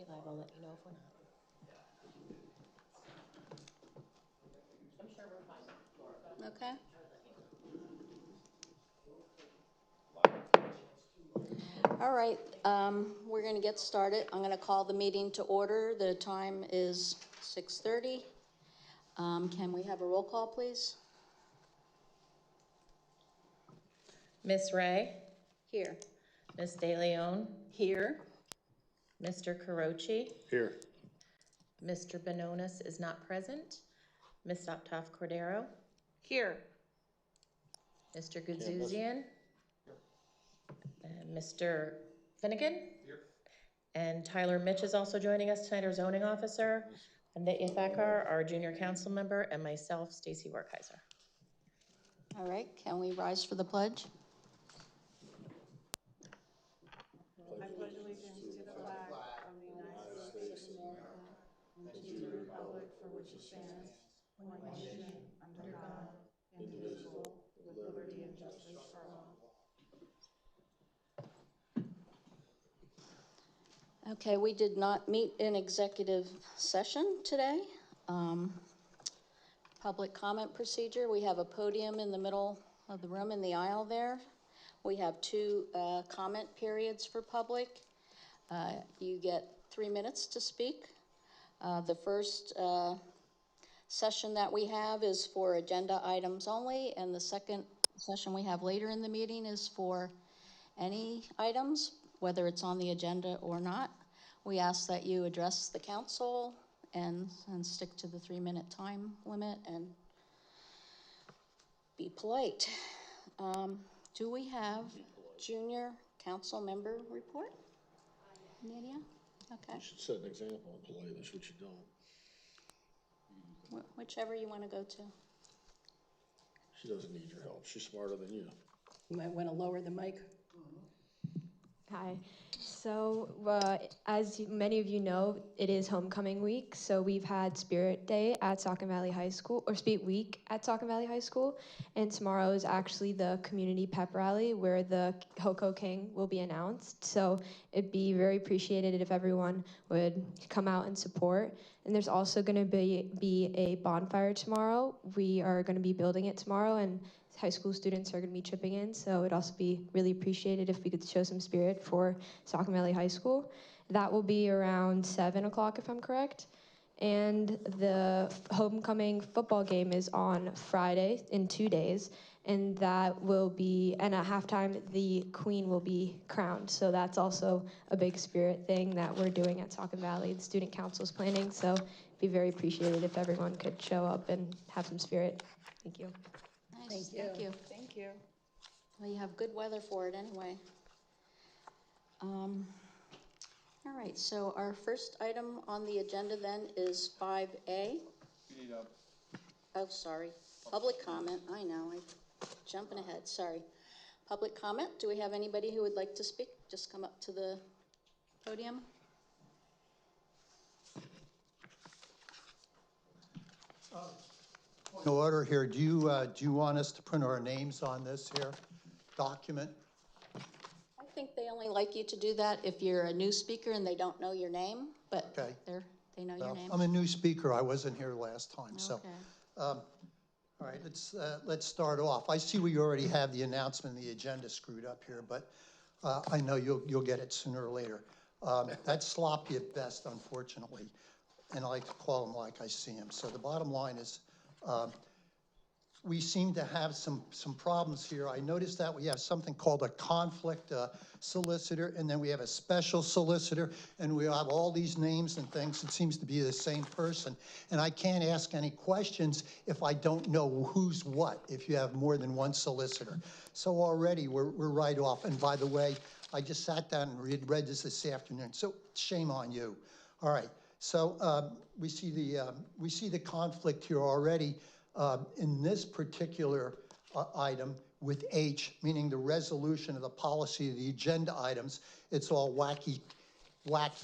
be live. I'll let you know if we're not. I'm sure we're fine. Okay. All right, we're going to get started. I'm going to call the meeting to order. The time is 6:30. Can we have a roll call, please? Miss Ray, Here. Miss De Leon, Here. Mr. Carochi, Here. Mr. Bononis is not present. Miss Optoff Cordero, Here. Mr. Gudzuzian, and Mr. Finnegan. Here. And Tyler Mitch is also joining us tonight, our zoning officer, and Nate Thakar, our junior council member, and myself, Stacy Werkheiser. All right, can we rise for the pledge? I pledge allegiance to the flag of the United States of America and to the republic for which it stands, one nation, under God, indivisible, with liberty and justice for all. Okay, we did not meet in executive session today. Public comment procedure, we have a podium in the middle of the room in the aisle there. We have two comment periods for public. You get 3 minutes to speak. The first session that we have is for agenda items only, and the second session we have later in the meeting is for any items, whether it's on the agenda or not. We ask that you address the council and stick to the 3-minute time limit and be polite. Do we have junior council member report? Nadia? Okay. You should set an example and play this, which you don't. Whichever you want to go to. She doesn't need your help. She's smarter than you. You might want to lower the mic. Hi. So, as many of you know, it is homecoming week. So we've had Spirit Day at Saucon Valley High School, or Spirit Week at Saucon Valley High School. And tomorrow is actually the community pep rally where the Hoko King will be announced. So it'd be very appreciated if everyone would come out and support. And there's also going to be a bonfire tomorrow. We are going to be building it tomorrow, and high school students are going to be chipping in, so it'd also be really appreciated if we could show some spirit for Saucon Valley High School. That will be around 7 o'clock, if I'm correct. And the homecoming football game is on Friday in 2 days, and that will be, and at halftime, the queen will be crowned. So that's also a big spirit thing that we're doing at Saucon Valley. The student council is planning, so it'd be very appreciated if everyone could show up and have some spirit. Thank you. Nice, thank you. Thank you. Well, you have good weather for it anyway. All right, so our first item on the agenda then is 5A. Oh, sorry, public comment. I know, I'm jumping ahead, sorry. Public comment, do we have anybody who would like to speak? Just come up to the podium. No order here. Do you want us to print our names on this here document? I think they only like you to do that if you're a new speaker and they don't know your name, but Okay. they know your name. I'm a new speaker. I wasn't here last time, so. Okay. All right, let's start off. I see we already have the announcement and the agenda screwed up here, but I know you'll get it sooner or later. That's sloppy at best, unfortunately, and I like to call them like I see them. So the bottom line is, we seem to have some problems here. I noticed that we have something called a conflict solicitor, and then we have a special solicitor, and we have all these names and things. It seems to be the same person, and I can't ask any questions if I don't know who's what, if you have more than one solicitor. So already we're right off. And by the way, I just sat down and read this afternoon, so shame on you. All right. So we see the conflict here already in this particular item with H, meaning the resolution of the policy of the agenda items. It's all wacky,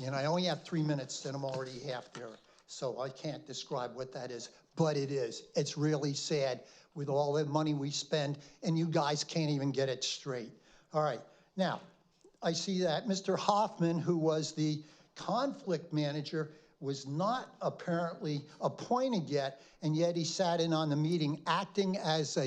and I only have 3 minutes, and I'm already half there, so I can't describe what that is, but it is. It's really sad with all the money we spend, and you guys can't even get it straight. All right, now, I see that Mr. Hoffman, who was the conflict manager was not apparently appointed yet, and yet he sat in on the meeting acting as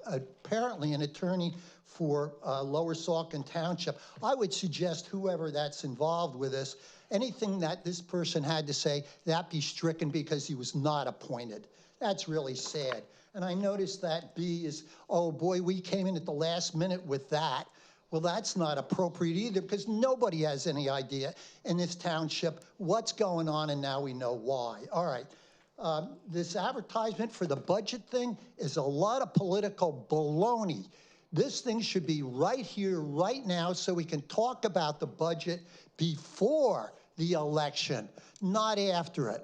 apparently an attorney for Lower Saucon Township. I would suggest whoever that's involved with this, anything that this person had to say, that be stricken because he was not appointed. That's really sad. And I noticed that B is, oh boy, we came in at the last minute with that. Well, that's not appropriate either because nobody has any idea in this township what's going on, and now we know why. All right. This advertisement for the budget thing is a lot of political baloney. This thing should be right here, right now, so we can talk about the budget before the election, not after it.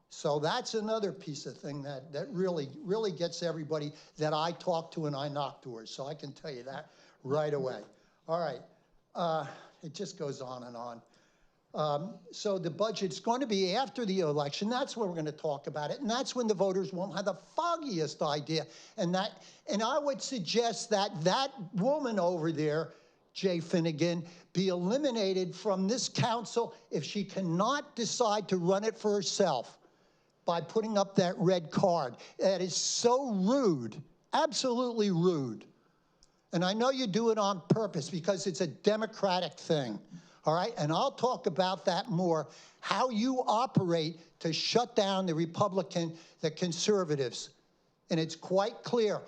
So that's another piece of thing that really gets everybody that I talk to and I knock doors. So I can tell you that right away. All right, it just goes on and on. So the budget's going to be after the election. That's when we're going to talk about it, and that's when the voters won't have the foggiest idea. And I would suggest that that woman over there, Jay Finnegan, be eliminated from this council if she cannot decide to run it for herself by putting up that red card. That is so rude, absolutely rude. And I know you do it on purpose because it's a Democratic thing, all right? And I'll talk about that more, how you operate to shut down the conservatives. And it's quite clear.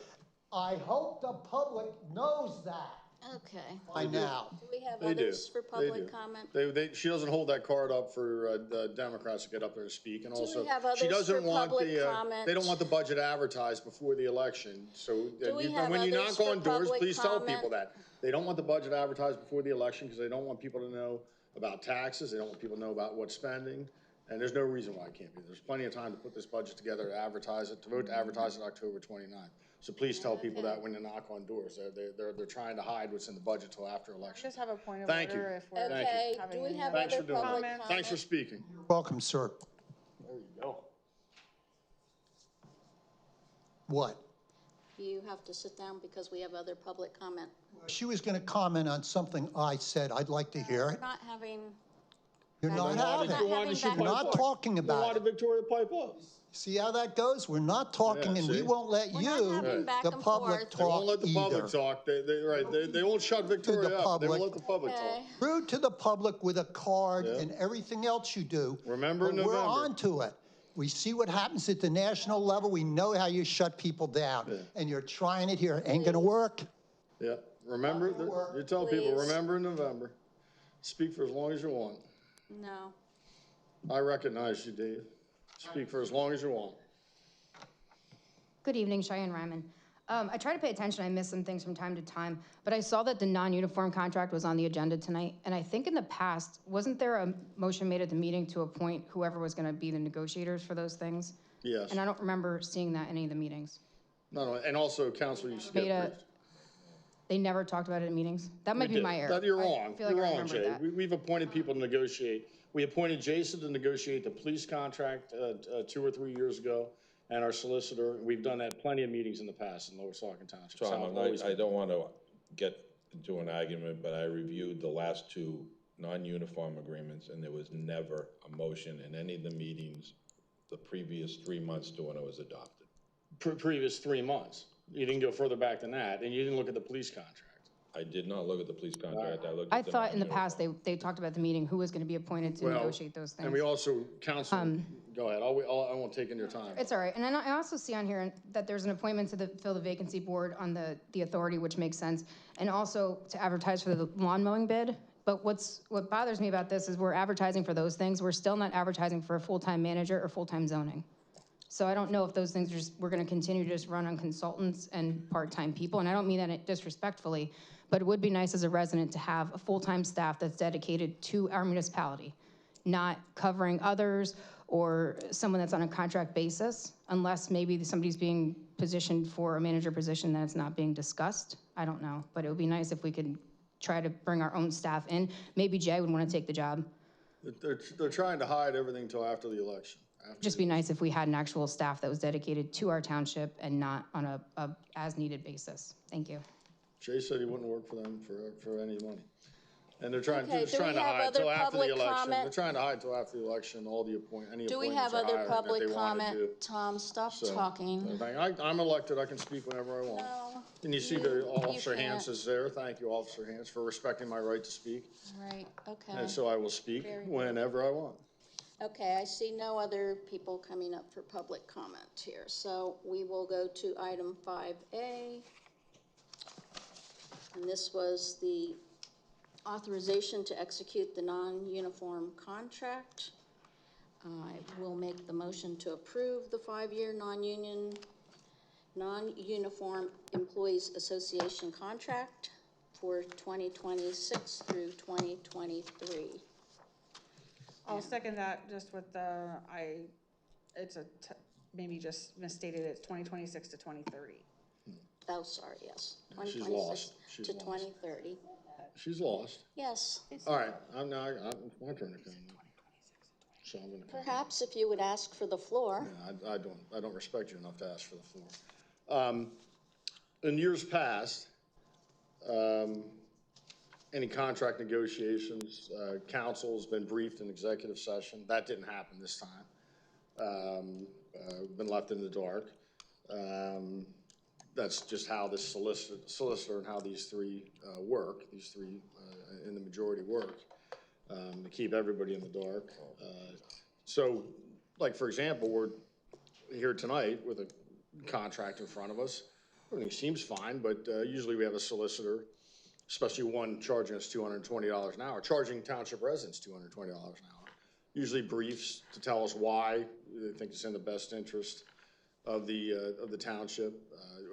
I hope the public knows that Okay. by now. Do we have They do. others for They public do. comment? She doesn't hold that card up for the Democrats to get up there and speak, and Do also we have she others doesn't for want public the. comment? They don't want the budget advertised before the election. So Do we have when you others knock for on doors, public please tell comment? people that they don't want the budget advertised before the election because they don't want people to know about taxes. They don't want people to know about what's spending, and there's no reason why it can't be. There's plenty of time to put this budget together, to advertise it, to vote to advertise it October 29th. So please tell people that when they knock on doors. They're trying to hide what's in the budget till after election. Just have a point of Thank you. order if we're Okay, having do we any have Thanks other for doing public that. comment? Thanks for speaking. Welcome, sir. There you go. What? You have to sit down because we have other public comment. She was going to comment on something I said. I'd like to hear it. We're not having, You're not having not it. having back You're and not forth. talking Why about did it. Victoria pipe up? See how that goes? We're not talking, Yeah, and we see? won't let We're not you, having back the and public, forth. They won't talk let the public either. talk. They won't shut Victoria up. They won't public. let the public Okay. talk. Rude to the public with a card Yeah. and everything else you do. Remember in But we're November. on to it. We see what happens at the national level. We know how you shut people down. Yeah. And you're trying it here. Ain't gonna work. Yeah, remember, you tell people, Please. remember in November. Speak for as long as you want. no. I recognize you, Dave. Speak for as long as you want. Good evening, Cheyenne Ryman. I try to pay attention. I miss some things from time to time, but I saw that the non-uniform contract was on the agenda tonight. And I think in the past, wasn't there a motion made at the meeting to appoint whoever was going to be the negotiators for those things? Yes. And I don't remember seeing that in any of the meetings. No, and also, council, you skipped. Made a- They never talked about it in meetings. That might be my error. You're I wrong. feel like You're I wrong, remembered Jay. that. We've appointed people to negotiate. We appointed Jason to negotiate the police contract 2 or 3 years ago, and our solicitor. We've done that plenty of meetings in the past in Lower Saucon Township. Tom, I've always I don't want to get into an argument, but I reviewed the last 2 non-uniform agreements, and there was never a motion in any of the meetings the previous 3 months to when it was adopted. previous 3 months. You didn't go further back than that, and you didn't look at the police contract. I did not look at the police contract, I looked at I the thought in the past, non-uniform. they talked about the meeting, who was going to be appointed to Well, negotiate those And we things. also, council, go ahead, I won't take in your time. It's all right. And then I also see on here that there's an appointment to fill the vacancy board on the authority, which makes sense, and also to advertise for the lawn mowing bid. But what bothers me about this is we're advertising for those things. We're still not advertising for a full-time manager or full-time zoning. So I don't know if those things we're going to continue to just run on consultants and part-time people. And I don't mean that disrespectfully, but it would be nice as a resident to have a full-time staff that's dedicated to our municipality, not covering others or someone that's on a contract basis, unless maybe somebody's being positioned for a manager position that's not being discussed. I don't know, but it would be nice if we could try to bring our own staff in. Maybe Jay would want to take the job. They're trying to hide everything till after the election. Just be nice if we had an actual staff that was dedicated to our township and not on a as-needed basis. Thank you. Jay said he wouldn't work for them for any money. And they're trying, Okay, they're just do we trying to have hide other till after the public election. They're comment? trying to hide till after the election, all the any Do we appointments have or other hiring that they public want to do. comment? Tom, stop So, talking. I'm elected, I can speak whenever I want. No, And you see you- the you Officer can't. Hans is there. Thank you, Officer Hans, for respecting my right to speak. Right, okay. And so I will speak Very good. whenever I want. Okay, I see no other people coming up for public comment here, so we will go to item 5A. And this was the authorization to execute the non-uniform contract. I will make the motion to approve the 5-year non-uniform Employees Association contract for 2026 through 2023. I'll second that, just with the, maybe just misstated, it's 2026 to 2030. Oh, sorry, yes. She's 2026 lost. She's to lost. 2030. She's lost. Yes, All right, I'm now, it's my turn to come. So I'm gonna come. perhaps if you would ask for the floor. Yeah, I don't respect you enough to ask for the floor. In years past, any contract negotiations, council's been briefed in executive session. That didn't happen this time. Been left in the dark. That's just how this solicitor and how these three work, these three in the majority work, to keep everybody in the dark. So, like, for example, we're here tonight with a contract in front of us. Everything seems fine, but usually we have a solicitor, especially one charging us $220 an hour, charging township residents $220 an hour. Usually briefs to tell us why they think it's in the best interest of the township,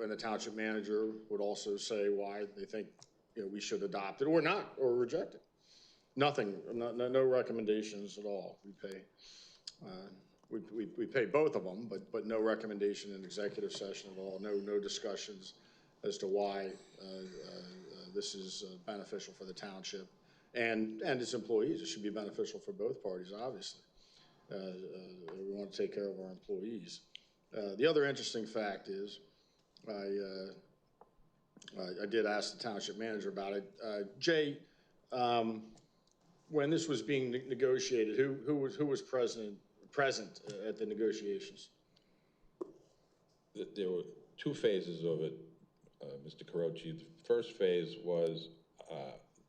and the township manager would also say why they think, we should adopt it or not, or reject it. Nothing, no recommendations at all. We pay both of them, but no recommendation in executive session at all. No discussions as to why this is beneficial for the township and its employees. It should be beneficial for both parties, obviously. We want to take care of our employees. The other interesting fact is, I did ask the township manager about it. Jay, when this was being negotiated, who was present at the negotiations? There were two phases of it, Mr. Carochi. The first phase was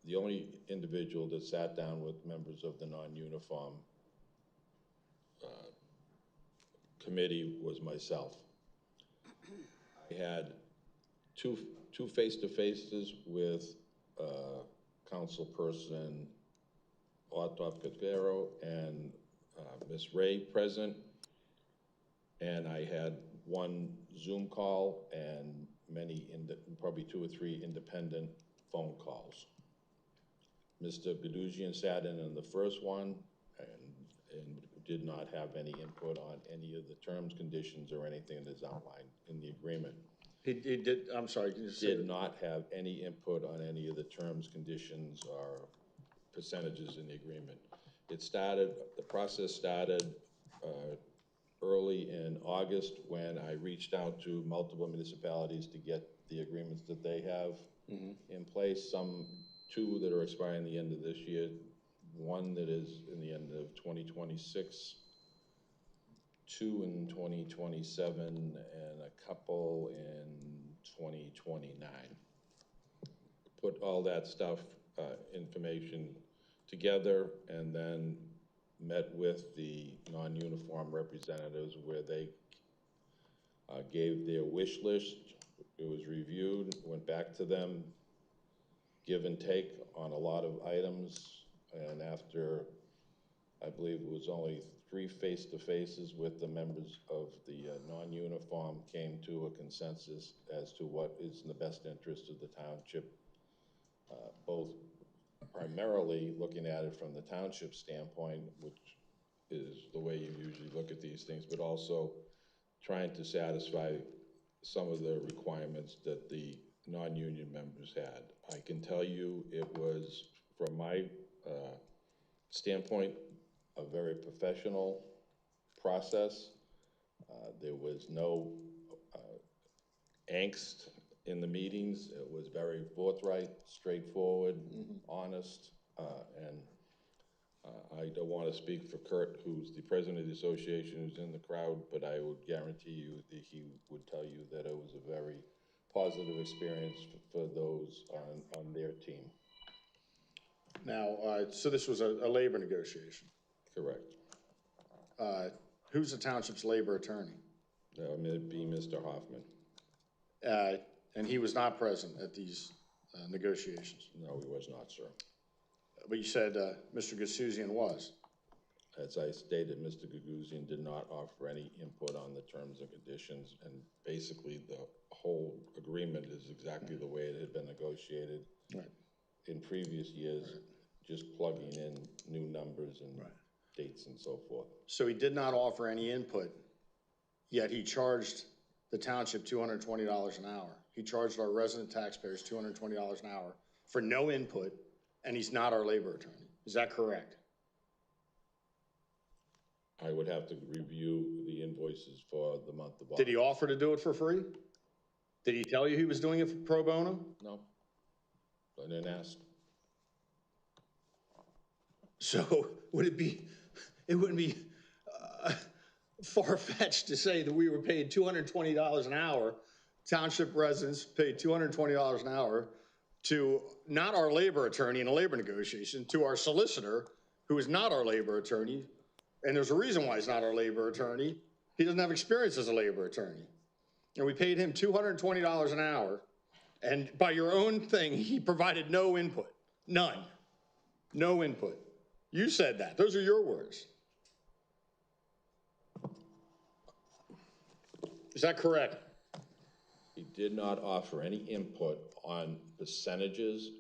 the only individual that sat down with members of the non-uniform committee was myself. I had two face-to-faces with Councilperson Otto Cordero and Ms. Ray present, and I had one Zoom call and probably 2 or 3 independent phone calls. Mr. Bedugian sat in on the first one and did not have any input on any of the terms, conditions, or anything that is outlined in the agreement. He did, I'm sorry, can you say Did that? not have any input on any of the terms, conditions, or percentages in the agreement. The process started early in August when I reached out to multiple municipalities to get the agreements that they have in place. 2 that are expiring the end of this year, 1 that is in the end of 2026, 2 in 2027, and a couple in 2029. Put all that stuff, information together, and then met with the non-uniform representatives where they gave their wish list. It was reviewed, went back to them, give and take on a lot of items, and after, I believe it was only 3 face-to-faces with the members of the non-uniform, came to a consensus as to what is in the best interest of the township, both primarily looking at it from the township standpoint, which is the way you usually look at these things, but also trying to satisfy some of the requirements that the non-union members had. I can tell you it was, from my standpoint, a very professional process. There was no angst in the meetings. It was very forthright, straightforward, honest, And I don't want to speak for Kurt, who's the president of the association, who's in the crowd, but I would guarantee you that he would tell you that it was a very positive experience for those on their team. Now, so this was a labor negotiation. Correct. Who's the township's labor attorney? It'd be Mr. Hoffman. And he was not present at these negotiations. No, he was not, sir. But you said Mr. Gasuzian was. As I stated, Mr. Gagosian did not offer any input on the terms and conditions, and basically the whole agreement is exactly the way it had been negotiated in previous years, just plugging in new numbers and dates and so forth. So he did not offer any input, yet he charged the township $220 an hour. He charged our resident taxpayers $220 an hour for no input, and he's not our labor attorney. Is that correct? I would have to review the invoices for the month of August. Did he offer to do it for free? Did he tell you he was doing it for pro bono? No, I didn't ask. So it wouldn't be far-fetched to say that we were paid $220 an hour, township residents paid $220 an hour to not our labor attorney in a labor negotiation, to our solicitor, who is not our labor attorney. And there's a reason why he's not our labor attorney. He doesn't have experience as a labor attorney. And we paid him $220 an hour. And by your own thing, he provided no input, none, no input. You said that. Those are your words. Is that correct? He did not offer any input on percentages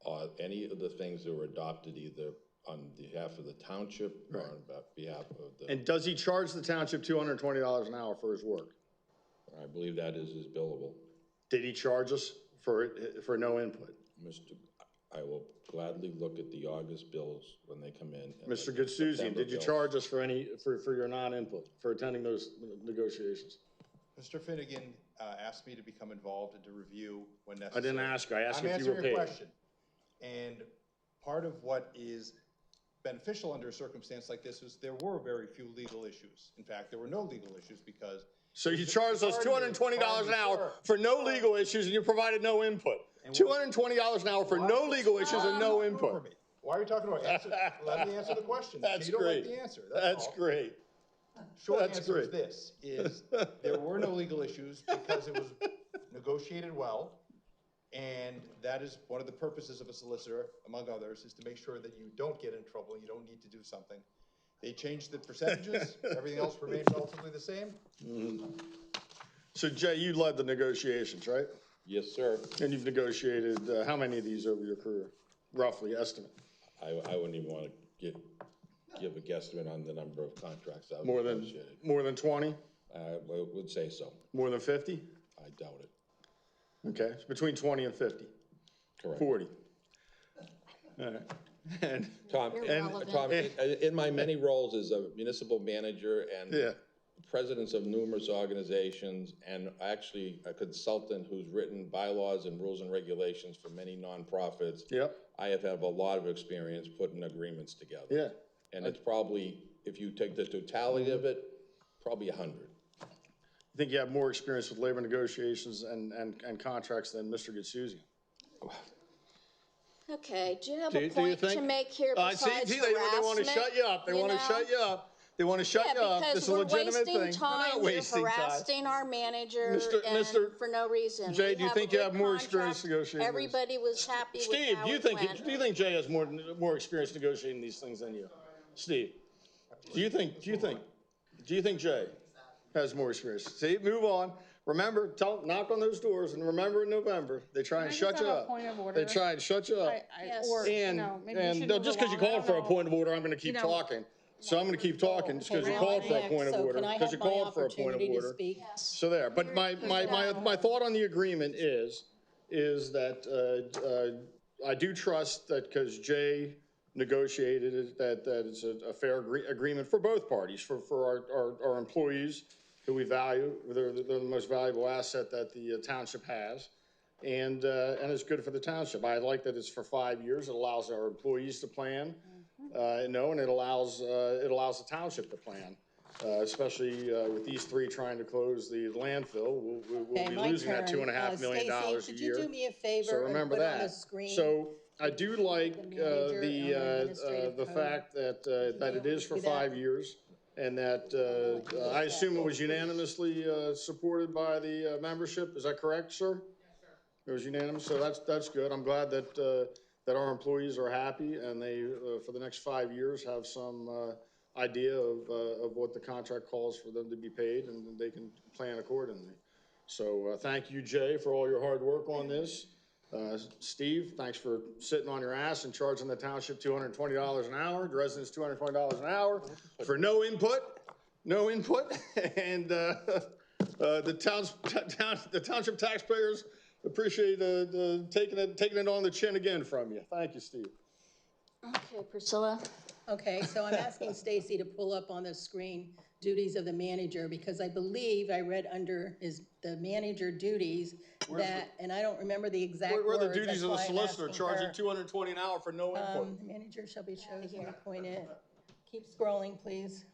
or any of the things that were adopted either on behalf of the township or on behalf of the... And does he charge the township $220 an hour for his work? I believe that is his billable. Did he charge us for no input? I will gladly look at the August bills when they come in. Mr. Gasuzian, did you charge us for your non-input, for attending those negotiations? Mr. Finnegan asked me to become involved and to review when necessary. I didn't ask you. I asked I'm you if you were answering paid. a question. And part of what is beneficial under a circumstance like this is there were very few legal issues. In fact, there were no legal issues because... So you charged us $220 an hour for no legal issues and you provided no input. $220 an hour for no legal issues and no input. Why are you talking about answer? Let me answer the question. That's you don't great. like the answer. That's all. great. Short That's answer great. is this, is there were no legal issues because it was negotiated well. And that is one of the purposes of a solicitor, among others, is to make sure that you don't get in trouble, you don't need to do something. They changed the percentages, everything else remained relatively the same. Mm-hmm. So Jay, you led the negotiations, right? Yes, sir. And you've negotiated how many of these over your career? Roughly, estimate. I wouldn't even want to give a guesstimate on the number of contracts I've More negotiated. than 20? I would say so. More than 50? I doubt it. Okay, it's between 20 and 50. Correct. 40. All right. And Tom, in my many roles as a municipal manager and presidents of numerous organizations, and actually a consultant who's written bylaws and rules and regulations for many nonprofits, I have had a lot of experience putting agreements together. Yeah. And it's probably, if you take the totality of it, probably 100. I think you have more experience with labor negotiations and contracts than Mr. Gasuzian. Okay, do you have a point to make here besides harassment? They want to shut you up. They want to shut you up. They want to shut you up. It's a legitimate thing. Because we're wasting time, you're harassing our manager and for no reason. Jay, do you think you have more experience negotiating? Everybody was happy with Steve, how do you think Jay has more experience negotiating these things than you? Steve, do you think Jay has more experience? See, move on. Remember, knock on those doors, and remember in November, they try and shut you up. They try and shut you up. And just because you called for a point of order, I'm going to keep talking. So I'm going to keep talking just because you called for a point of order. Because you called for a point of order. So there. But my thought on the agreement is that I do trust that because Jay negotiated it, that it's a fair agreement for both parties, for our employees who we value. They're the most valuable asset that the township has. and it's good for the township. I like that it's for 5 years. It allows our employees to plan, and it allows the township to plan, especially with these three trying to close the landfill. We'll Okay, be my losing that turn. $2.5 million Stacy, a could year. you do me a So favor and remember put on the that. screen? So I do like the manager and our administrative the code? fact that it is for do that? 5 years, and that I assume it was unanimously supported by the membership. Is that correct, sir? Yes, sir. It was unanimous, so that's good. I'm glad that that our employees are happy, and they for the next 5 years have some idea of what the contract calls for them to be paid, and they can plan accordingly. So thank you, Jay, for all your hard work on this. Steve, thanks for sitting on your ass and charging the township $220 an hour, the residents $220 an hour for no input, and the township taxpayers appreciate taking it on the chin again from you. Thank you, Steve. Okay, Priscilla? Okay, so I'm asking Stacy to pull up on the screen duties of the manager, because I believe I read under the manager duties that, and I don't remember the exact words. Where are the duties of the that's why I'm solicitor, asking charging her. $220 an hour for no input? The manager shall be chosen and appointed. Keep scrolling, please.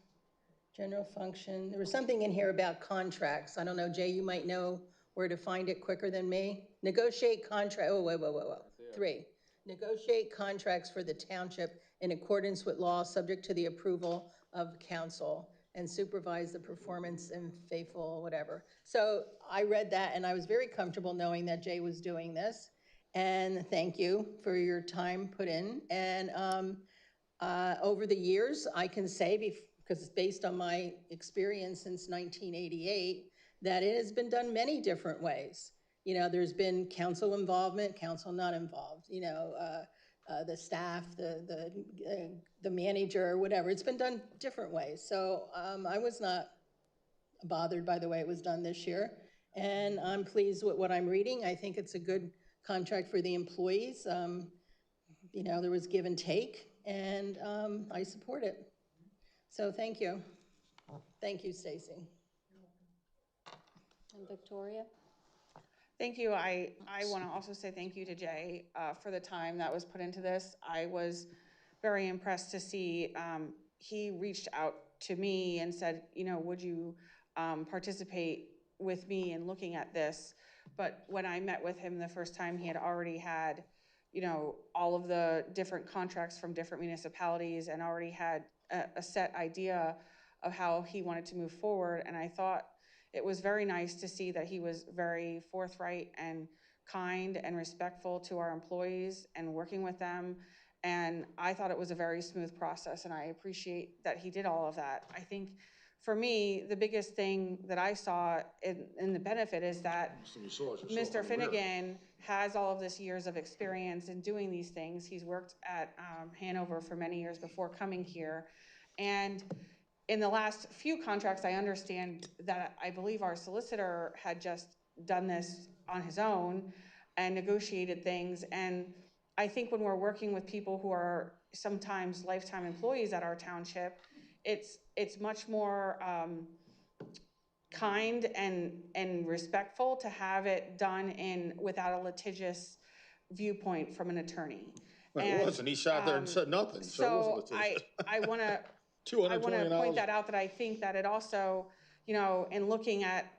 General function. There was something in here about contracts. I don't know, Jay, you might know where to find it quicker than me. Negotiate contract, whoa. 3. Negotiate contracts for the township in accordance with law, subject to the approval of council, and supervise the performance and faithful, whatever. So I read that, and I was very comfortable knowing that Jay was doing this. And thank you for your time put in. And over the years, I can say, because it's based on my experience since 1988, that it has been done many different ways. You know, there's been council involvement, council not involved, you know, the staff, the manager, whatever. It's been done different ways. So I was not bothered by the way it was done this year. And I'm pleased with what I'm reading. I think it's a good contract for the employees. You know, there was give and take, and I support it. So thank you. Thank you, Stacy. And Victoria? Thank you. I want to also say thank you to Jay for the time that was put into this. I was very impressed to see he reached out to me and said, you know, would you participate with me in looking at this? But when I met with him the first time, he had already had, you know, all of the different contracts from different municipalities and already had a set idea of how he wanted to move forward. And I thought it was very nice to see that he was very forthright and kind and respectful to our employees and working with them. And I thought it was a very smooth process, and I appreciate that he did all of that. I think for me, the biggest thing that I saw in the benefit is that Mr. Finnegan has all of this years of experience in doing these things. He's worked at Hanover for many years before coming here. And in the last few contracts, I understand that I believe our solicitor had just done this on his own and negotiated things. And I think when we're working with people who are sometimes lifetime employees at our township, it's much more kind and respectful to have it done without a litigious viewpoint from an attorney. It wasn't. He sat there and said nothing. So I want to point that out, that I think that it also, you know, in looking at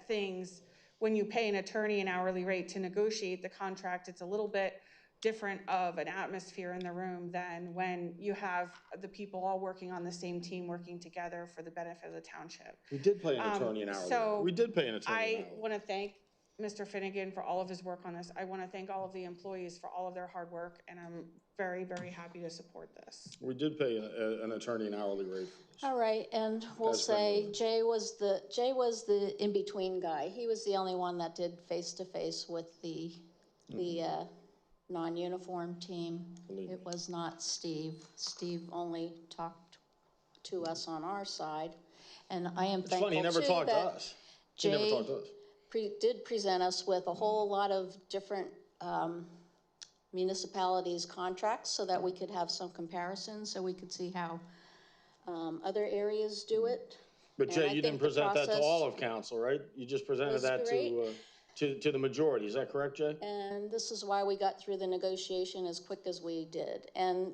things, when you pay an attorney an hourly rate to negotiate the contract, it's a little bit different of an atmosphere in the room than when you have the people all working on the same team, working together for the benefit of the township. We did pay an attorney an hourly. So We did pay an attorney an hourly. I want to thank Mr. Finnegan for all of his work on this. I want to thank all of the employees for all of their hard work, and I'm very, very happy to support this. We did pay an attorney an hourly rate for this. All right, and we'll say Jay was the in-between guy. He was the only one that did face-to-face with the non-uniform team. It was not Steve. Steve only talked to us on our side, and I am thankful funny, he never too talked to that us. He never Jay talked to us. did present us with a whole lot of different municipalities' contracts so that we could have some comparisons, so we could see how other areas do it. But Jay, you didn't present that to all of council, right? You just presented that to... to the majority, is that correct, Jay? And this is why we got through the negotiation as quick as we did. And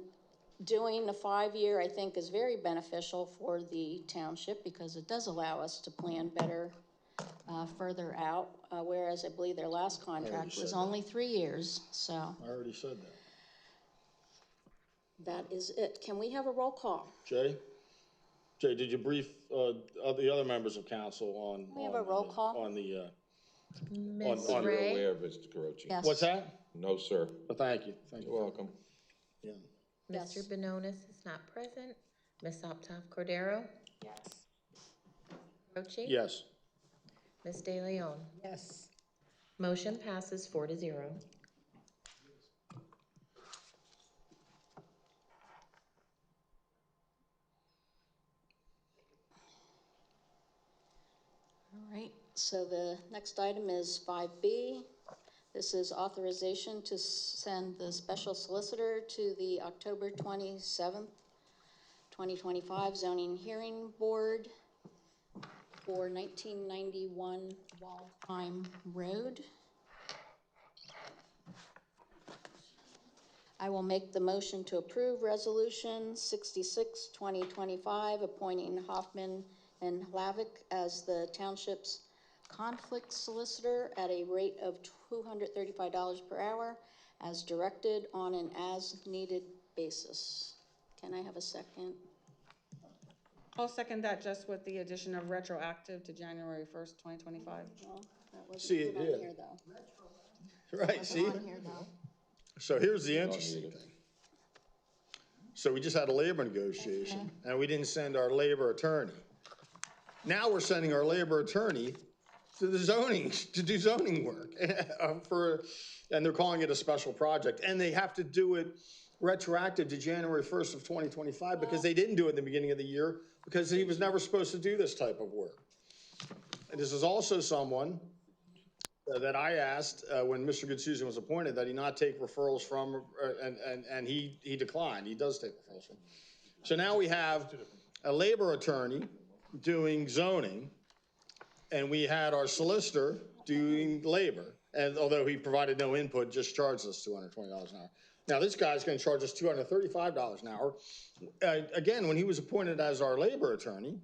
doing a 5-year, I think, is very beneficial for the township because it does allow us to plan better further out, whereas I believe their last contract was only 3 years, so I already said that. that is it. Can we have a roll call? Jay, did you brief, the other members of council on? We have a roll call? On the, Ms. on- You're Ray? aware of it, Mr. Carochi? Yes. what's that? No, sir. Well, thank you. You're welcome. Yeah. Yes. Mr. Benonis is not present. Ms. Uptown Cordero? Yes. Croce? Yes. Ms. De Leon? Yes. Motion passes 4-0. All right, so the next item is 5B. This is authorization to send the special solicitor to the October 27th, 2025 zoning hearing board for 1991 Waldheim Road. I will make the motion to approve Resolution 66, 2025, appointing Hoffman and Hlavick as the township's conflict solicitor at a rate of $235 per hour as directed on an as-needed basis. Can I have a second? I'll second that just with the addition of retroactive to January 1st, 2025. Well, that See, wasn't put yeah. on here, though. Right, see? Wasn't on here, though. So here's the interesting thing. So we just had a labor negotiation, and we didn't send our labor attorney. Now we're sending our labor attorney to the zoning, to do zoning work and they're calling it a special project. And they have to do it retroactive to January 1st of 2025 because they didn't do it in the beginning of the year because he was never supposed to do this type of work. And this is also someone that I asked when Mr. Goodsusan was appointed that he not take referrals from, and he declined. He does take referrals from. So now we have a labor attorney doing zoning, and we had our solicitor doing labor. And although he provided no input, just charged us $220 an hour. Now this guy's going to charge us $235 an hour. Again, when he was appointed as our labor attorney,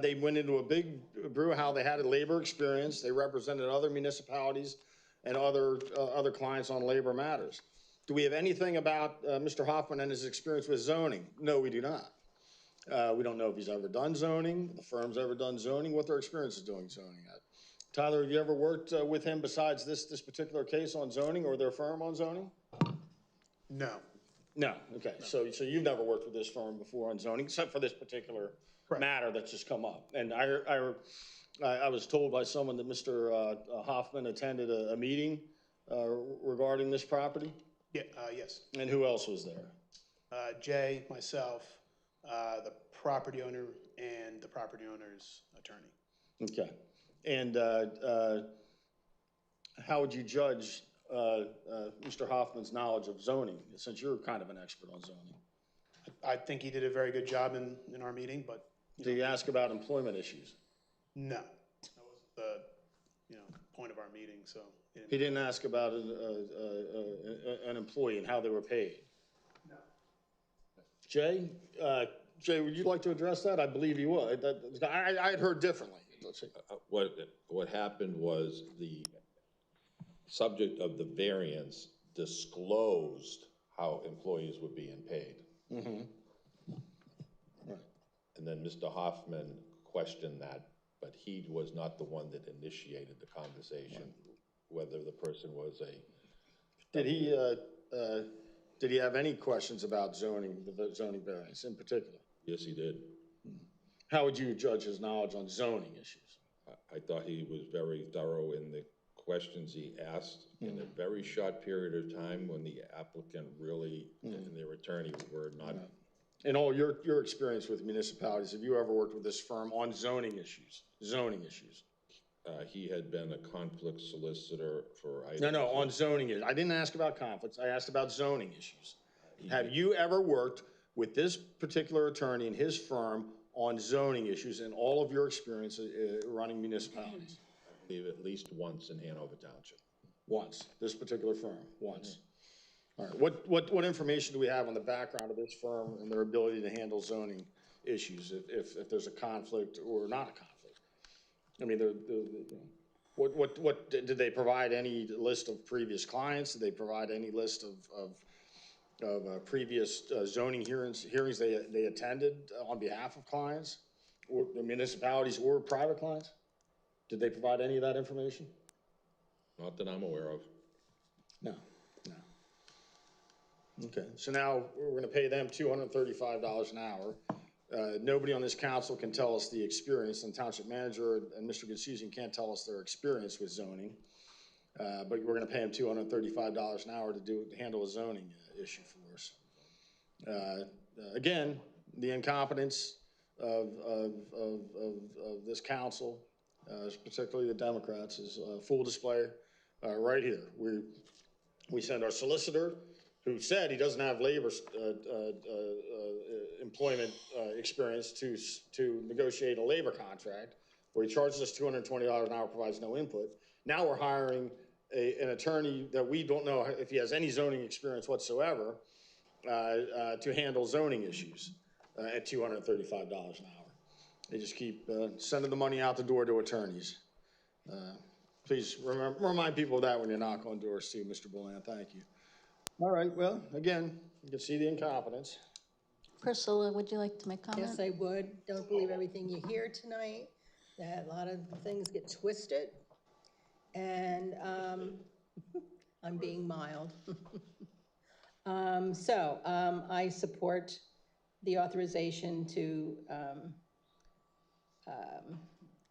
they went into a big brew how they had a labor experience. They represented other municipalities and other clients on labor matters. Do we have anything about Mr. Hoffman and his experience with zoning? No, we do not. We don't know if he's ever done zoning, the firm's ever done zoning, what their experience is doing zoning at. Tyler, have you ever worked with him besides this particular case on zoning or their firm on zoning? No. No, okay. So you've never worked with this firm before on zoning, except for this particular matter that's just come up. And I was told by someone that Mr. Hoffman attended a meeting regarding this property. Yeah, yes. And who else was there? Jay, myself, the property owner, and the property owner's attorney. Okay. And how would you judge Mr. Hoffman's knowledge of zoning, since you're kind of an expert on zoning? I think he did a very good job in our meeting, but. Did you ask about employment issues? No, that wasn't the, point of our meeting, so. He didn't ask about an employee and how they were paid? No. Jay, would you like to address that? I believe you would. I had heard differently. Let's see. What happened was the subject of the variance disclosed how employees were being paid. Mm-hmm. Right. And then Mr. Hoffman questioned that, but he was not the one that initiated the conversation, whether the person was a. Did he have any questions about zoning, the zoning variance in particular? Yes, he did. How would you judge his knowledge on zoning issues? I thought he was very thorough in the questions he asked in a very short period of time when the applicant really and their attorney were not. In all your experience with municipalities, have you ever worked with this firm on zoning issues? He had been a conflict solicitor for. No, on zoning issues. I didn't ask about conflicts. I asked about zoning issues. Have you ever worked with this particular attorney and his firm on zoning issues in all of your experience running municipalities? I've believe at least once in Hanover Township. Once, this particular firm, once. All right, what information do we have on the background of this firm and their ability to handle zoning issues if there's a conflict or not a conflict? I mean, what, did they provide any list of previous clients? Did they provide any list of previous zoning hearings they attended on behalf of clients, or municipalities or private clients? Did they provide any of that information? Not that I'm aware of. No. Okay, so now we're gonna pay them $235 an hour. Nobody on this council can tell us the experience, and township manager and Mr. Goodsesian can't tell us their experience with zoning. But we're gonna pay them $235 an hour to handle a zoning issue for us. Again, the incompetence of this council, particularly the Democrats, is full display right here. We send our solicitor, who said he doesn't have labor employment experience, to negotiate a labor contract where he charges us $220 an hour, provides no input. Now we're hiring an attorney that we don't know if he has any zoning experience whatsoever to handle zoning issues at $235 an hour. They just keep sending the money out the door to attorneys. Please remind people of that when you're knocking on doors too, Mr. Boland. Thank you. All right, well, again, you can see the incompetence. Priscilla, would you like to make comment? Yes, I would. Don't believe everything you hear tonight, that a lot of things get twisted. And I'm being mild. I support the authorization to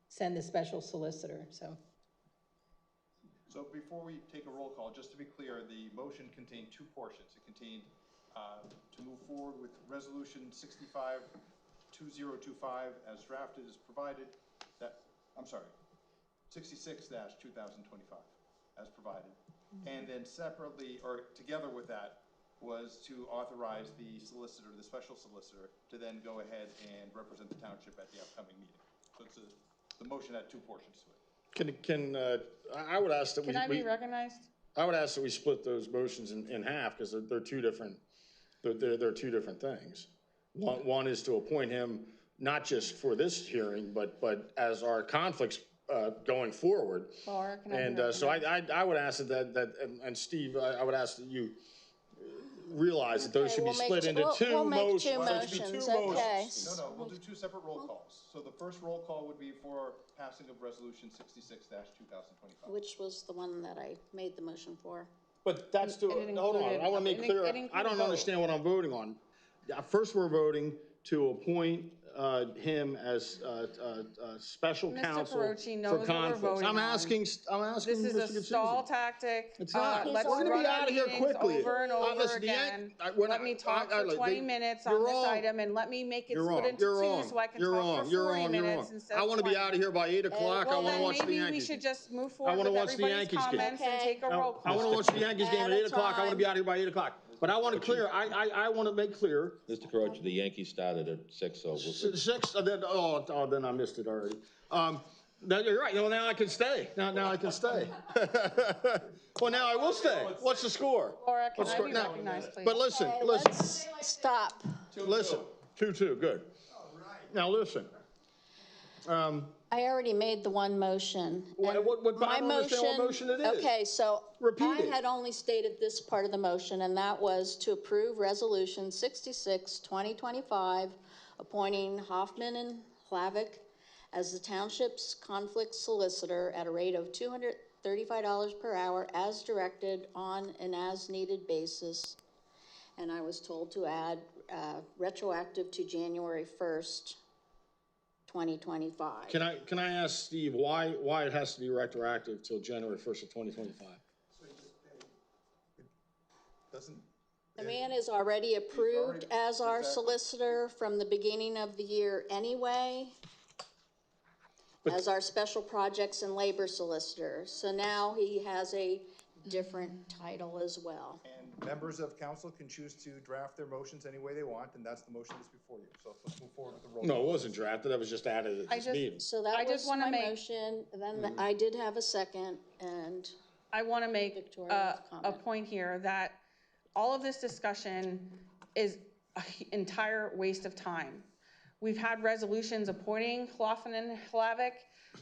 send the special solicitor, so. So before we take a roll call, just to be clear, the motion contained two portions. It contained to move forward with resolution 65-2025 as drafted as provided, 66-2025 as provided. And then separately, or together with that, was to authorize the solicitor, the special solicitor, to then go ahead and represent the township at the upcoming meeting. So it's the motion had two portions to it. I would ask that Can I be recognized? I would ask that we split those motions in half, because they're two different, they're two different things. One is to appoint him not just for this hearing, but as our conflicts going forward. Laura, can I be And recognized? so I would ask and Steve, I would ask that you realize that those should be split into two motions. We'll make two motions, okay. No, we'll do two separate roll calls. So the first roll call would be for passing of resolution 66-2025. Which was the one that I made the motion for. But that's hold on, I want to make clear, I don't understand what I'm voting on. First, we're voting to appoint him as special Mr. counsel Carochi knows for what we're conflicts. voting I'm on. asking This Mr. is a Goodsesian. stall tactic. It's not. Let's We're gonna run be our out of here meetings quickly. over and over Listen, again. we're Let not- me talk for 20 minutes you're on this wrong. item, and let me make it You're split wrong. into You're two, wrong. so I can You're talk wrong. for You're 40 wrong. You're minutes wrong. instead I of want to be 20. out of here by 8 o'clock. I Well, want to then watch the maybe we Yankees. should just move forward wanna with watch the everybody's Yankees game. comments and Okay. take a roll I want call. to watch the Yankees game at At a 8 o'clock. I want to be out of here by 8 o'clock. But I want to clear, I want to make clear, Mr. Carochi, the Yankees started at 6, so we'll. six, then I missed it already. You're right, now I can stay. Now I can stay. Well, now I will stay. What's the score? Laura, can I be Now- recognized, please? But listen, Okay, listen, let's stop. listen. 2-2, good. Now, listen. I already made the one motion. What- and what- my I don't understand what motion it is. Okay, so Repeat I it. had only stated this part of the motion, and that was to approve resolution 66-2025, appointing Hoffman and Hlavik as the township's conflict solicitor at a rate of $235 per hour as directed on an as-needed basis. And I was told to add retroactive to January 1st, 2025. Can I ask Steve why it has to be retroactive till January 1st of 2025? Doesn't, The man is already approved as our solicitor from the beginning of the year anyway, as our special projects and labor solicitor. So now he has a different title as well. and members of council can choose to draft their motions any way they want, and that's the motion that's before you. So let's move forward with the roll. No, it call. wasn't drafted, that was just added at this meeting. So I that just was wanna my make- motion, then I did have a second, and I want to make Victoria's a comment. point here that all of this discussion is an entire waste of time. We've had resolutions appointing Cloughan and Hlavik.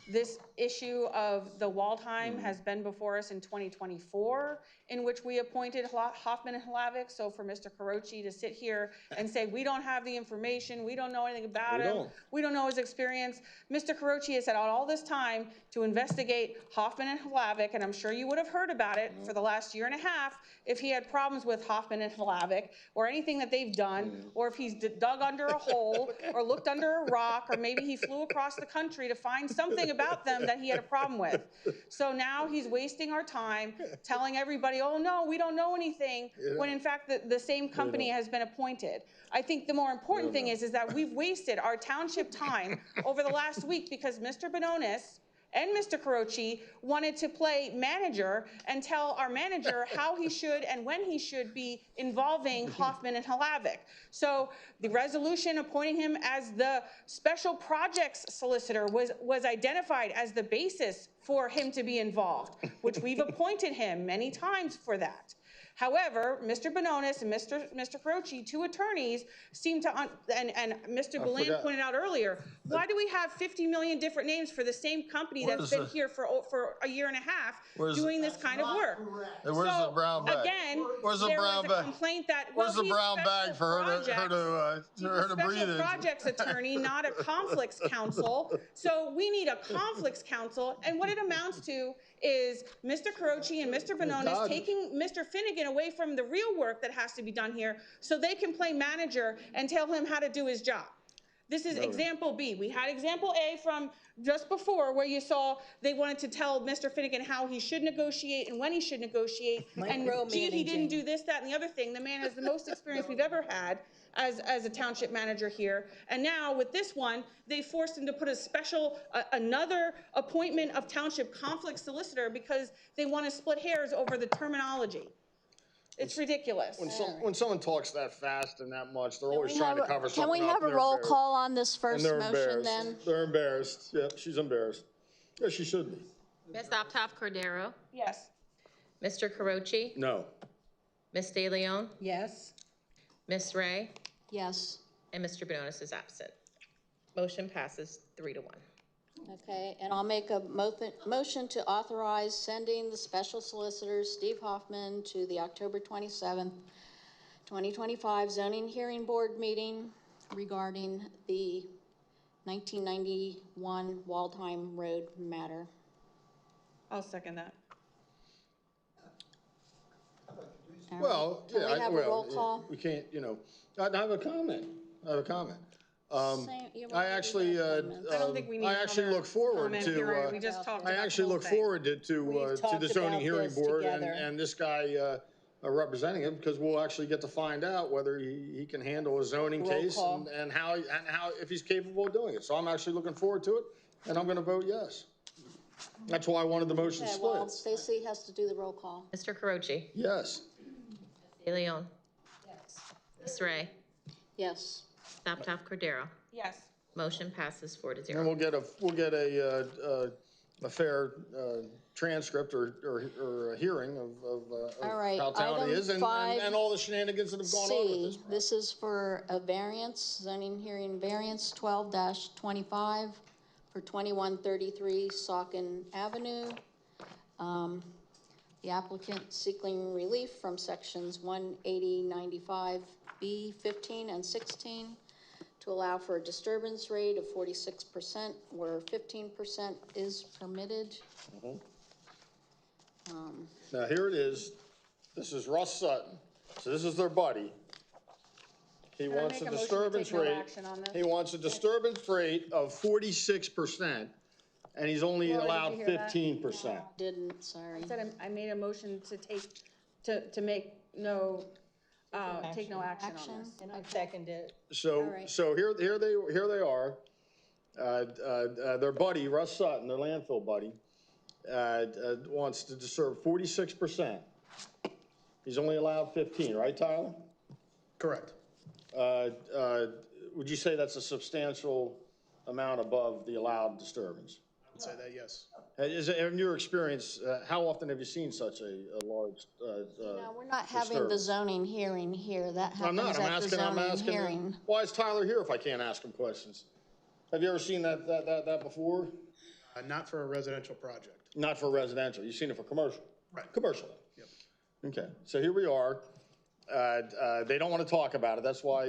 This issue of the Waldheim has been before us in 2024, in which we appointed Hoffman and Hlavik. So for Mr. Carochi to sit here and say, we don't have the information, we don't know anything about him, we don't know his experience. Mr. Carochi has had all this time to investigate Hoffman and Hlavik, and I'm sure you would have heard about it for the last year and a half if he had problems with Hoffman and Hlavik, or anything that they've done, or if he's dug under a hole, or looked under a rock, or maybe he flew across the country to find something about them that he had a problem with. So now he's wasting our time telling everybody, oh no, we don't know anything, when in fact the same company has been appointed. I think the more important thing is that we've wasted our township time over the last week because Mr. Bononis and Mr. Carochi wanted to play manager and tell our manager how he should and when he should be involving Hoffman and Hlavik. So the resolution appointing him as the special projects solicitor was identified as the basis for him to be involved, which we've appointed him many times for that. However, Mr. Bononis and Mr. Carochi, two attorneys, seem to, and Mr. Belan pointed out earlier, why do we have 50 million different names for the same company that's been here for a year and a half doing this kind of work? Where's the brown bag? Again, Where's the there brown was a bag? complaint that, Where's the he's brown special bag for her to breathe special into? projects attorney, not a conflicts counsel. So we need a conflicts counsel, and what it amounts to is Mr. Carochi and Mr. Bononis taking Mr. Finnegan away from the real work that has to be done here so they can play manager and tell him how to do his job. This is example B. We had example A from just before where you saw they wanted to tell Mr. Finnegan how he should negotiate and when he should negotiate. And gee, he didn't do this, that, and the other thing. The man has the most experience we've ever had as a township manager here. And now with this one, they forced him to put a special, another appointment of township conflict solicitor because they want to split hairs over the terminology. It's ridiculous. When someone talks that fast and that much, they're always trying to cover something up. Can we have a roll call on this first motion then? They're embarrassed. Yep, she's embarrassed. Yeah, she should be. Ms. Optoff Cordero? Yes. Mr. Carochi? No. Ms. De Leon? Yes. Ms. Ray? Yes. And Mr. Bononis is absent. Motion passes 3-1. Okay, and I'll make a motion to authorize sending the special solicitor, Steve Hoffman, to the October 27th, 2025 zoning hearing board meeting regarding the 1991 Waldheim Road matter. I'll second that. Well, Can we have a roll call? We can't, I have a comment. I actually, I don't think we need I actually another look forward comment to, period. We just talked I about actually the look whole thing. forward to We've the talked zoning about hearing this board together. and this guy representing him, because we'll actually get to find out whether he can handle a zoning Roll case call. and how, if he's capable of doing it. So I'm actually looking forward to it, and I'm gonna vote yes. That's why I wanted the motion Okay, well, split. Stacy has to do the roll call. Mr. Carochi? Yes. De Leon? Yes. Ms. Ray? Yes. Ms. Optoff Cordero? Yes. Motion passes 4-0. And we'll get a fair transcript or a hearing of All right, how town item is and 5. all the shenanigans that have gone on with this. This is for a variance, zoning hearing variance 12-25 for 2133 Saucon Avenue. The applicant seeking relief from sections 180-95B, 15 and 16 to allow for a disturbance rate of 46% where 15% is permitted. Now, here it is. This is Russ Sutton. So this is their buddy. He Can I wants make a a motion to disturbance take no rate. action on this? He wants a disturbance rate of 46%, and he's only Laura, did allowed you hear that? 15%. Didn't, sorry. I said I made a motion to make no, take no action on this. And I second it. So, right. so here they are. Their buddy, Russ Sutton, their landfill buddy, wants to disturb 46%. He's only allowed 15, right, Tyler? Correct. Would you say that's a substantial amount above the allowed disturbance? I would say that, yes. In your experience, how often have you seen such a large No, we're not having the disturbance? zoning hearing here. That I'm happens not. at the I'm zoning asking. hearing. Why is Tyler here if I can't ask him questions? Have you ever seen that before? Not for a residential project. Not for residential. You've seen it for commercial? Right. Commercial. Yep. Okay, so here we are. They don't want to talk about it. That's why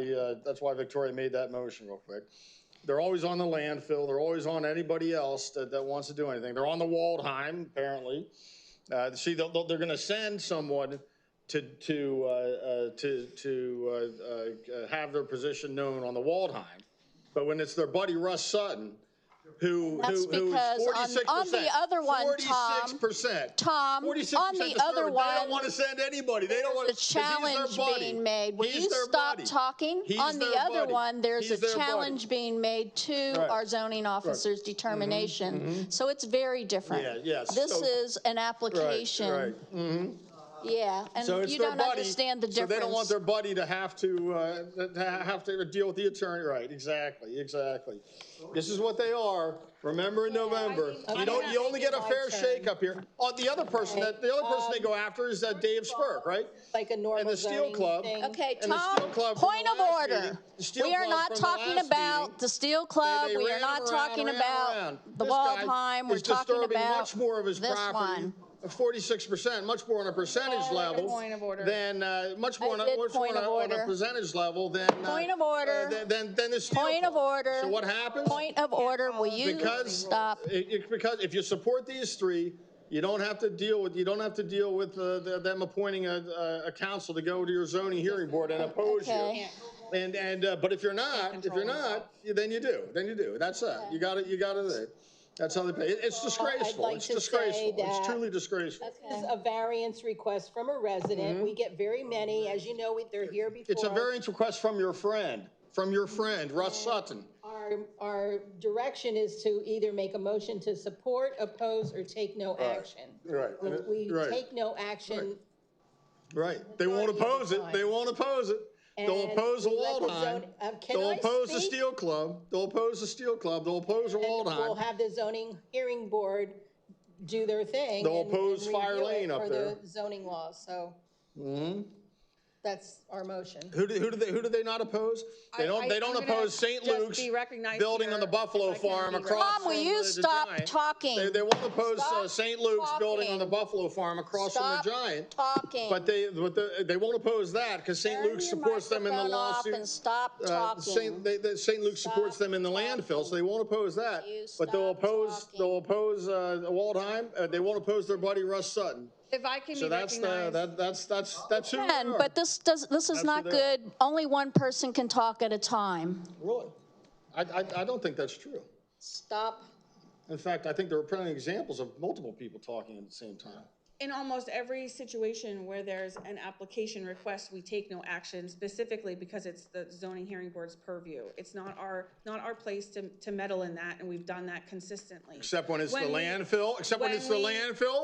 Victoria made that motion real quick. They're always on the landfill. They're always on anybody else that wants to do anything. They're on the Waldheim, apparently. See, they're going to send someone to have their position known on the Waldheim. But when it's their buddy Russ Sutton, That's because on the other one, Tom, 46%. on the other one, they don't want to send anybody. They don't want there's a challenge being made. Will you stop talking? On the other one, there's a challenge being made to our zoning officer's determination. So it's very different. Yeah, yes. This is an application. Right. Yeah, So and it's you their don't buddy, understand the so difference. they don't want their buddy to have to deal with the attorney. Right, exactly. This is what they are. Remember in November, you only get a fair shake up here. Oh, the other person they go after is Dave Spurk, right? Like a normal And the Steel zoning Club. thing. Okay, And the Steel Tom, Club from point the of last order. meeting, the Steel We are Club not from the talking last about meeting, the Steel Club. they We are ran not around, talking about around. the This guy Waldheim. We're is talking disturbing about much more of his this property. one. 46%, much more on a percentage level point of order. than much more on I did point of on a order. percentage level than Point of order. than the Steel Point of Club. order. So what happens? Point of order. Will you Because stop? because if you support these three, you don't have to deal with them appointing a council to go to your zoning hearing board and oppose Okay. you. And but if you're not, then you do. That's it. You got it. That's how they pay. It's disgraceful. like It's to say disgraceful. It's that- truly disgraceful. This is a variance request from a resident. We get very many, as you know, they're here before. It's a variance request from your friend, Russ Sutton. Our direction is to either make a motion to support, oppose, or take no action. Right. When we Right. take no action, Right. They won't oppose it. They won't oppose it. They'll And oppose the we let the Waldheim. zone- can They'll I oppose the speak? Steel Club. They'll oppose the Steel Club. They'll oppose the we'll Waldheim. have the zoning hearing board do their thing. They'll and oppose Fire review it Lane up for there. the zoning laws, so. That's our motion. Who do they not oppose? They don't I'm gonna oppose St. just Luke's be recognized building here on the Buffalo if I can Farm be across Tom, will from you the stop Giant. talking? They won't oppose Stop St. Luke's building on the talking. Buffalo Farm across Stop from the Giant. talking. But they won't oppose that because St. Turn Luke your supports them in the microphone off lawsuit. and stop talking. St. Luke supports them in the talking. landfill, so they won't oppose that. You But they'll stop oppose talking. Waldheim. They won't oppose their buddy Russ Sutton. If I can So be that's recognized. that's who they are. But this is not who they are. good. Only one person can talk at a time. Really? I don't think that's true. Stop. In fact, I think there are plenty of examples of multiple people talking at the same time. In almost every situation where there's an application request, we take no action specifically because it's the zoning hearing board's purview. It's not our place to meddle in that, and we've done that consistently. Except when it's the When we- landfill,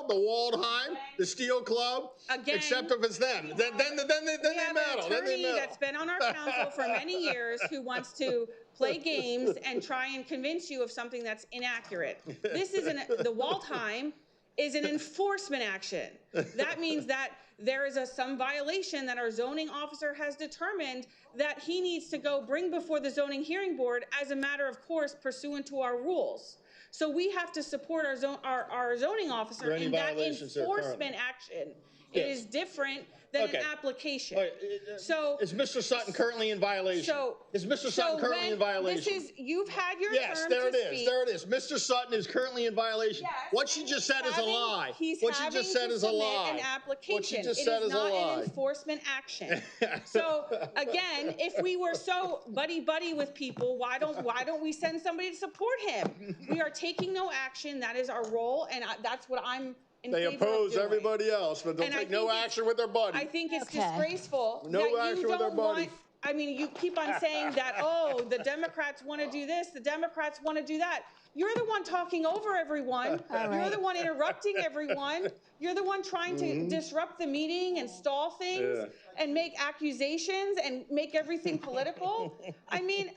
the Waldheim, the Steel Club. Again, Except if it's them. Then We they have meddle. an Then they attorney meddle. that's been on our council for many years who wants to play games and try and convince you of something that's inaccurate. The Waldheim is an enforcement action. That means that there is some violation that our zoning officer has determined that he needs to go bring before the zoning hearing board as a matter of course pursuant to our rules. So we have to support our zoning officer Are there any in that violations there enforcement action. It Yes. is different than Okay. an application. All right, So is Mr. Sutton currently in violation? Is Mr. Sutton currently in violation? You've had your Yes, term there to it is. speak. There it is. Mr. Sutton is currently in violation. Yes, What she just said is a lie. He's What she having just said to is a submit lie. an application. What she just It said is is a not lie. an enforcement action. So again, if we were so buddy with people, why don't we send somebody to support him? We are taking no action. That is our role, and that's what I'm in They favor of oppose doing. everybody else, but they'll And I take no think it's- action with their buddy. I think it's Okay. disgraceful No that action you with their don't buddy. want I mean, you keep on saying that, oh, the Democrats want to do this, the Democrats want to do that. You're the one talking over everyone. All You're right. the one interrupting everyone. You're the one trying to disrupt the meeting and stall things and make accusations and make everything political. I mean,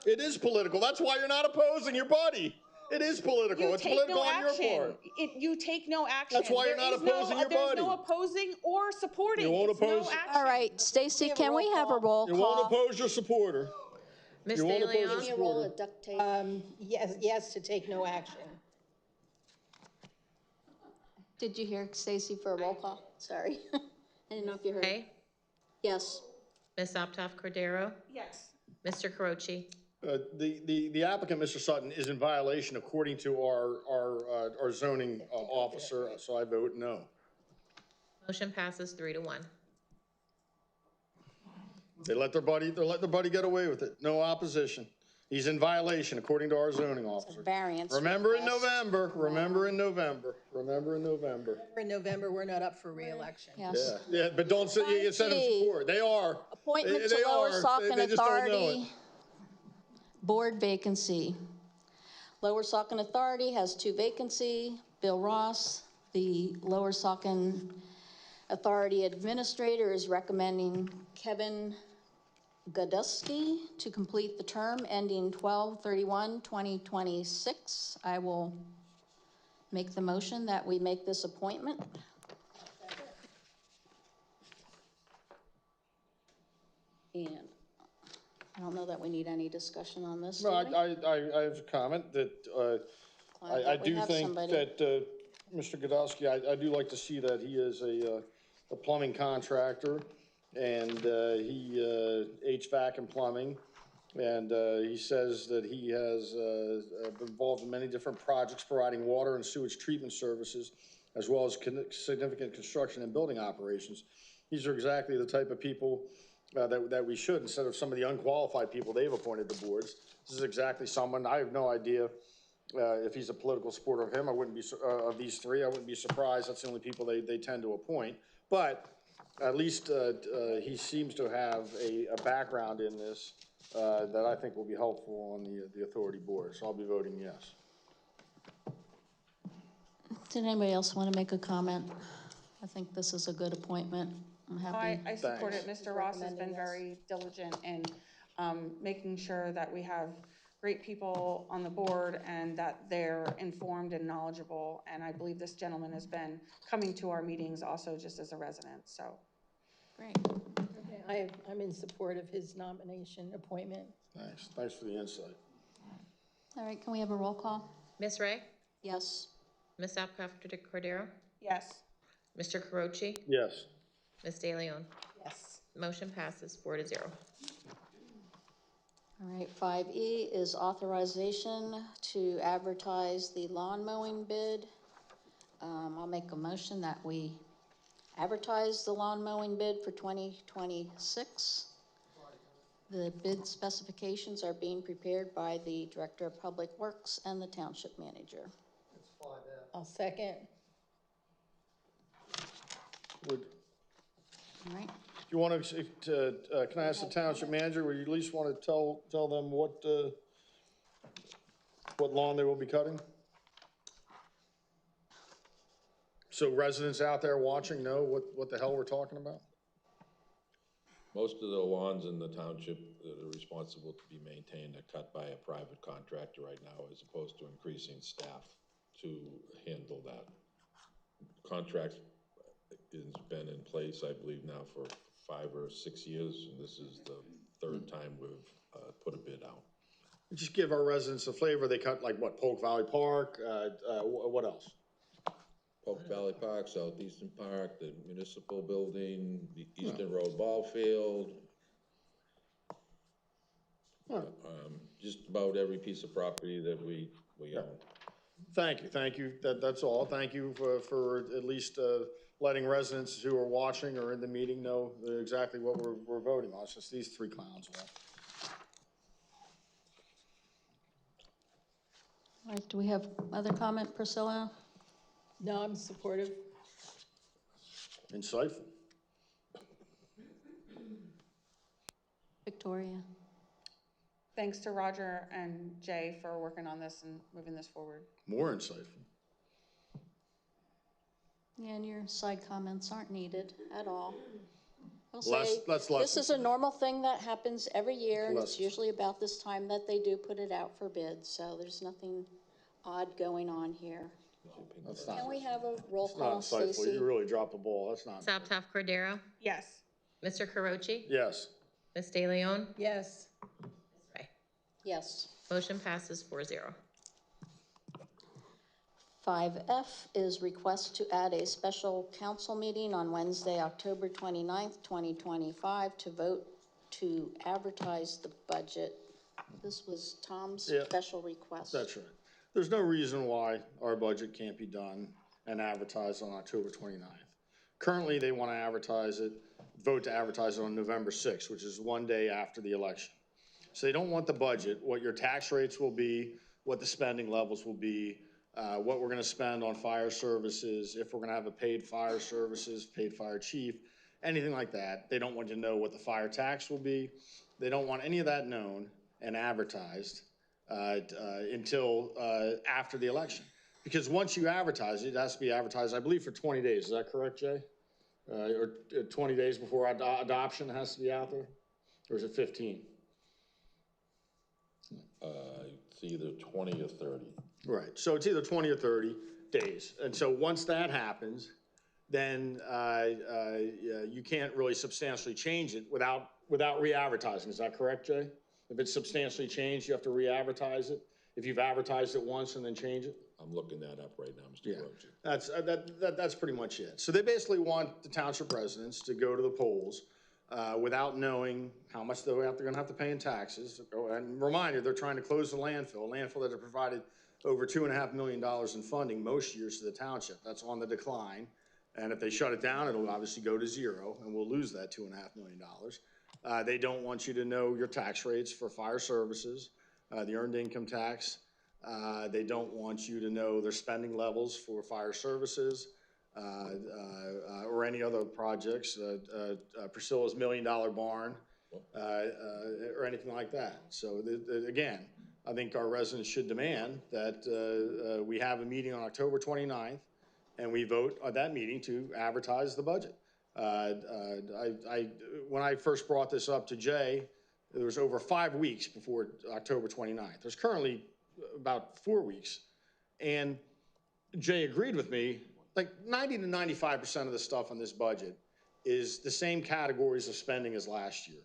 It is political. That's why you're not opposing your buddy. It is political. you It's take political no on your action. part. You take no action. That's why you're not There is opposing your There's buddy. no opposing or supporting. You won't It's no oppose- action. All right, Stacy, can we have a roll You won't call? oppose your supporter. Ms. You won't De oppose your Leon? Give me a roll supporter. of duct tape. Yes, to take no action. Did you hear Stacy for a roll call? Sorry. I didn't know if you heard. Ray? Yes. Ms. Optoff Cordero? Yes. Mr. Carochi? The applicant, Mr. Sutton, is in violation according to our zoning officer, so I vote no. Motion passes 3-1. They let their buddy get away with it. No opposition. He's in violation according to our zoning officer. Variance. Remember in request. November, remember in November, remember in November. In November, we're not up for reelection. Yes. Yeah, but don't say, you send them 5G. support. They are. Appointment They to Lower are. Saucon They just don't know it. Authority. Board vacancy. Lower Saucon Authority has 2 vacancy. Bill Ross, the Lower Saucon Authority Administrator, is recommending Kevin Godusky to complete the term ending 12/31/2026. I will make the motion that we make this appointment. And I don't know that we need any discussion on this, do No, we? I have a comment that, Glad I that we do have think somebody. that, Mr. Godowski, I do like to see that he is a plumbing contractor, and he HVAC and plumbing, and he says that he has been involved in many different projects providing water and sewage treatment services, as well as significant construction and building operations. These are exactly the type of people that we should, instead of some of the unqualified people they've appointed to boards. This is exactly someone, I have no idea if he's a political supporter of him. I wouldn't be, of these three, I wouldn't be surprised. That's the only people they tend to appoint. But at least he seems to have a background in this that I think will be helpful on the authority board. So I'll be voting yes. Did anybody else want to make a comment? I think this is a good appointment. I'm happy. I support it. Thanks. Mr. Ross has been very diligent in making sure that we have great people on the board and that they're informed and knowledgeable. And I believe this gentleman has been coming to our meetings also just as a resident, so. Great. I'm in support of his nomination appointment. Thanks for the insight. All right, can we have a roll call? Ms. Ray? Yes. Ms. Optoff Cordero? Yes. Mr. Carochi? Yes. Ms. De Leon? Yes. Motion passes 4-0. All right, 5E is authorization to advertise the lawn mowing bid. I'll make a motion that we advertise the lawn mowing bid for 2026. The bid specifications are being prepared by the Director of Public Works and the Township Manager. I'll second. Would All right, you want to, can I ask the township manager, would you at least want to tell them what lawn they will be cutting? So residents out there watching know what the hell we're talking about? Most of the lawns in the township that are responsible to be maintained are cut by a private contractor right now, as opposed to increasing staff to handle that. Contract has been in place, I believe, now for 5 or 6 years, and this is the third time we've put a bid out. Just give our residents a flavor. They cut like what, Polk Valley Park, what else? Polk Valley Park, Southeastern Park, the municipal building, the Eastern Road Ball Field. Just about every piece of property that we own. Thank you. That's all. Thank you for at least letting residents who are watching or in the meeting know exactly what we're voting on. It's just these three clowns left. all right, do we have other comment, Priscilla? No, I'm supportive. Insightful. Victoria. Thanks to Roger and Jay for working on this and moving this forward. More insightful. And your side comments aren't needed at all. I'll Less- say, less this is a lessons. normal thing that happens every year, and it's Lessons. usually about this time that they do put it out for bid, so there's nothing odd going on here. That's Can not, we have a roll it's not call, insightful. Stacy? You really dropped the ball. That's not. Saptoff Cordero, Yes. Mr. Carochi, Yes. Ms. De Leon, Yes. Ms. Ray. Yes. Motion passes 4-0. 5F is request to add a special council meeting on Wednesday, October 29th, 2025, to vote to advertise the budget. This was Tom's Yeah. special request. That's right. There's no reason why our budget can't be done and advertised on October 29th. Currently, they want to advertise it, vote to advertise it on November 6th, which is one day after the election. So they don't want the budget, what your tax rates will be, what the spending levels will be, what we're going to spend on fire services, if we're going to have a paid fire services, paid fire chief, anything like that. They don't want you to know what the fire tax will be. They don't want any of that known and advertised until after the election. Because once you advertise it, it has to be advertised, I believe, for 20 days. Is that correct, Jay? Or 20 days before adoption has to be out there? Or is it 15? It's either 20 or 30. Right, so it's either 20 or 30 days. And so once that happens, then you can't really substantially change it without re-advertising. Is that correct, Jay? If it's substantially changed, you have to re-advertise it? If you've advertised it once and then change it? I'm looking that up right now, Mr. Yeah, Roach. that's pretty much it. So they basically want the township residents to go to the polls without knowing how much they're going to have to pay in taxes. And reminder, they're trying to close the landfill that has provided over $2.5 million in funding most years to the township. That's on the decline. And if they shut it down, it'll obviously go to zero, and we'll lose that $2.5 million. They don't want you to know your tax rates for fire services, the earned income tax. They don't want you to know their spending levels for fire services or any other projects, Priscilla's $1 million barn, or anything like that. So again, I think our residents should demand that we have a meeting on October 29th, and we vote at that meeting to advertise the budget. When I first brought this up to Jay, there was over 5 weeks before October 29th. There's currently about 4 weeks. And Jay agreed with me, like 90 to 95% of the stuff on this budget is the same categories of spending as last year.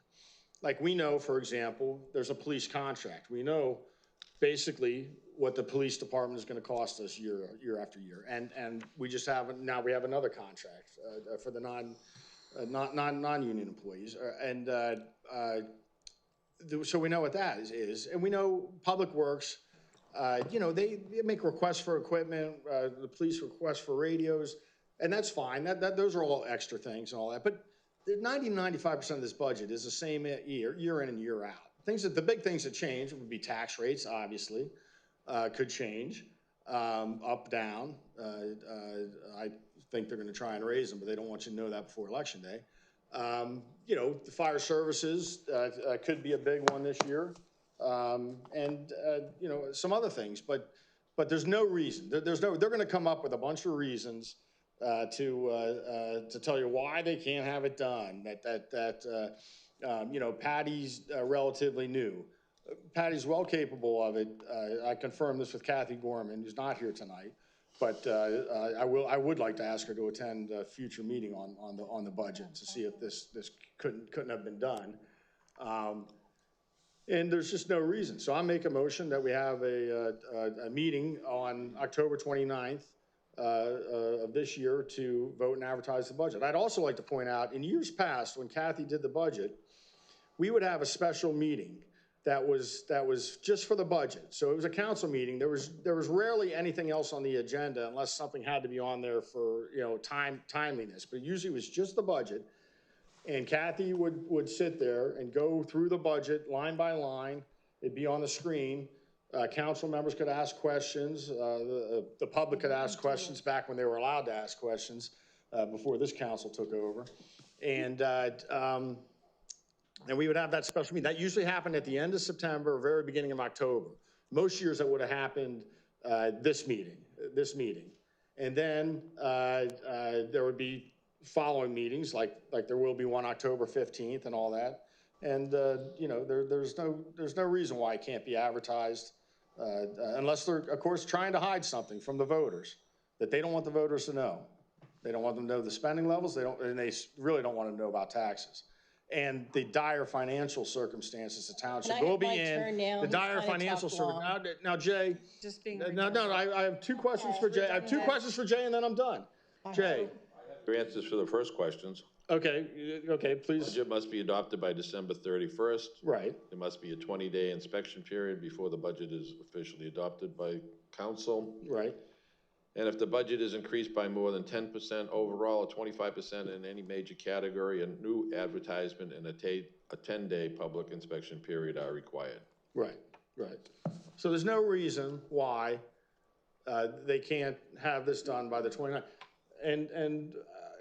Like we know, for example, there's a police contract. We know basically what the police department is going to cost us year after year. And we just now we have another contract for the non-union employees. So we know what that is. And we know Public Works, they make requests for equipment, the police request for radios, and that's fine. Those are all extra things and all that. But 90-95% of this budget is the same year in and year out. The big things that change would be tax rates, obviously, could change, up, down. I think they're going to try and raise them, but they don't want you to know that before Election Day. The fire services could be a big one this year, and some other things. But there's no reason. They're going to come up with a bunch of reasons to tell you why they can't have it done. Patty's relatively new. Patty's well capable of it. I confirmed this with Kathy Gorman, who's not here tonight. But I would like to ask her to attend a future meeting on the budget to see if this couldn't have been done. And there's just no reason. So I make a motion that we have a meeting on October 29th of this year to vote and advertise the budget. I'd also like to point out, in years past, when Kathy did the budget, we would have a special meeting that was just for the budget. So it was a council meeting. There was rarely anything else on the agenda unless something had to be on there for timeliness. But usually it was just the budget. And Kathy would sit there and go through the budget line by line. It'd be on the screen. Council members could ask questions. The public could ask questions back when they were allowed to ask questions before this council took over. And And we would have that special meeting. That usually happened at the end of September, or very beginning of October. Most years that would have happened this meeting. And then there would be following meetings, like there will be one October 15th and all that. And, you know, there's no reason why it can't be advertised, unless they're, of course, trying to hide something from the voters that they don't want the voters to know. They don't want them to know the spending levels. And they really don't want to know about taxes. And the dire financial circumstances the township Can I will have be my in. turn now? The He's dire kinda financial talked long. circumstances. Now, Jay. Just being No, I have two questions for Jay. I have two questions for Jay, and then I'm done. Jay. Your answers for the first questions. Okay, please. Budget must be adopted by December 31st. Right. There must be a 20-day inspection period before the budget is officially adopted by council. Right. And if the budget is increased by more than 10% overall, or 25% in any major category, a new advertisement and a 10-day public inspection period are required. Right. So there's no reason why they can't have this done by the 29th. And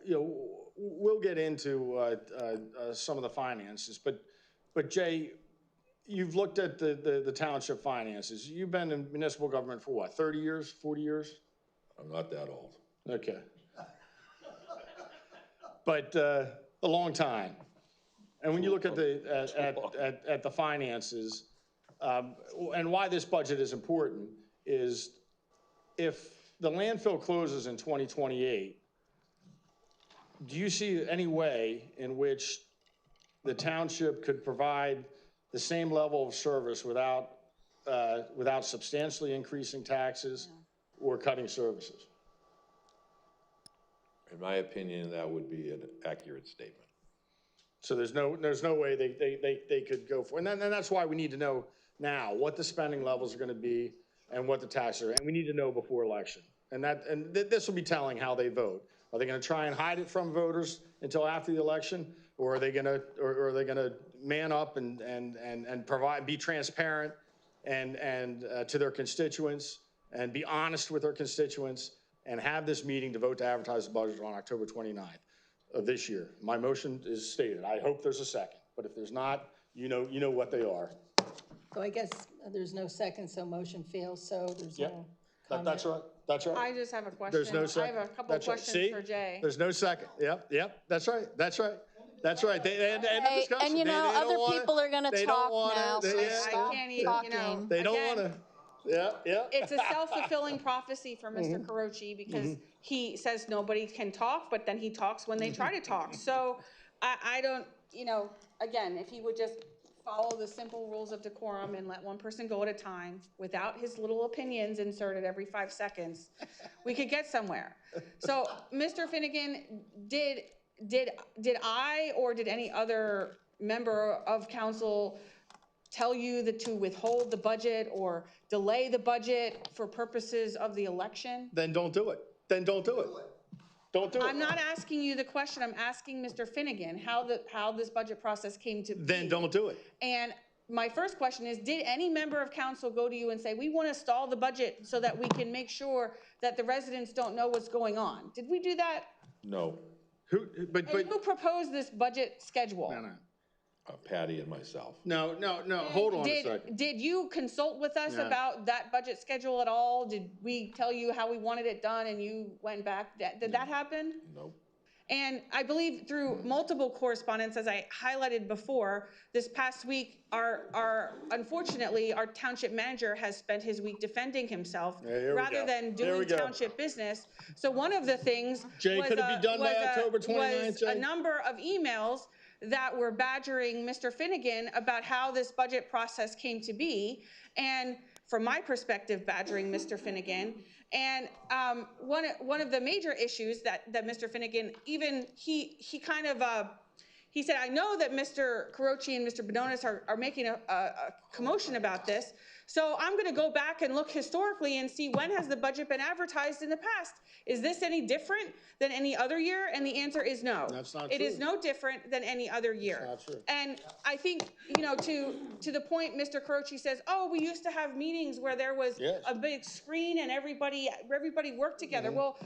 you know, we'll get into some of the finances, but Jay, you've looked at the township finances. You've been in municipal government for what, 30 years, 40 years? I'm not that old. Okay. But a long time. And when you look at the finances, and why this budget is important is if the landfill closes in 2028, do you see any way in which the township could provide the same level of service without substantially increasing taxes or cutting services? In my opinion, that would be an accurate statement. So there's no way they could go for, and that's why we need to know now what the spending levels are going to be and what the taxes are, and we need to know before election. And this will be telling how they vote. Are they going to try and hide it from voters until after the election, or are they going to man up and provide, be transparent and to their constituents and be honest with their constituents and have this meeting to vote to advertise the budget on October 29th of this year? My motion is stated. I hope there's a second, but if there's not, you know what they are. So I guess there's no second, so motion fails, so there's no comment. That's right. I just have a question. There's no second. I have a couple of questions See? for Jay. There's no second. Yep, that's right. They end the discussion. And you know, They don't other wanna- people are gonna they don't talk wanna- now, so they- stop I can't even, talking. They don't again, want to, yeah. It's a self-fulfilling prophecy for Mr. Carochi because he says nobody can talk, but then he talks when they try to talk. So I don't, you know, again, if he would just follow the simple rules of decorum and let one person go at a time without his little opinions inserted every 5 seconds, we could get somewhere. So, Mr. Finnegan, did I or did any other member of council tell you to withhold the budget or delay the budget for purposes of the election? Then don't do it. Don't do it. I'm not asking you the question, I'm asking Mr. Finnegan how this budget process came to be. Then don't do it. And my first question is, did any member of council go to you and say, we want to stall the budget so that we can make sure that the residents don't know what's going on? Did we do that? No, But And who proposed this budget schedule? no. Patty and myself. No, hold on a Did, second. did you consult with us No. about that budget schedule at all? Did we tell you how we wanted it done and you went back? Did that happen? Nope. And I believe through multiple correspondence, as I highlighted before, this past week, unfortunately, our township manager has spent his week defending himself here we rather go. than Here we doing go. township business. So one of the things Jay, could it be done by October 29th, was Jay? a number of emails that were badgering Mr. Finnegan about how this budget process came to be. And from my perspective, badgering Mr. Finnegan. And one of the major issues that Mr. Finnegan, even he kind of, he said, I know that Mr. Carochi and Mr. Bononis are making a commotion about this. So I'm going to go back and look historically and see when has the budget been advertised in the past. Is this any different than any other year? And the answer is no. That's not It true. is no different than any other year. That's not true. And I think, you know, to the point Mr. Carochi says, oh, we used to have meetings where there was Yes. a big screen and everybody worked together. Well,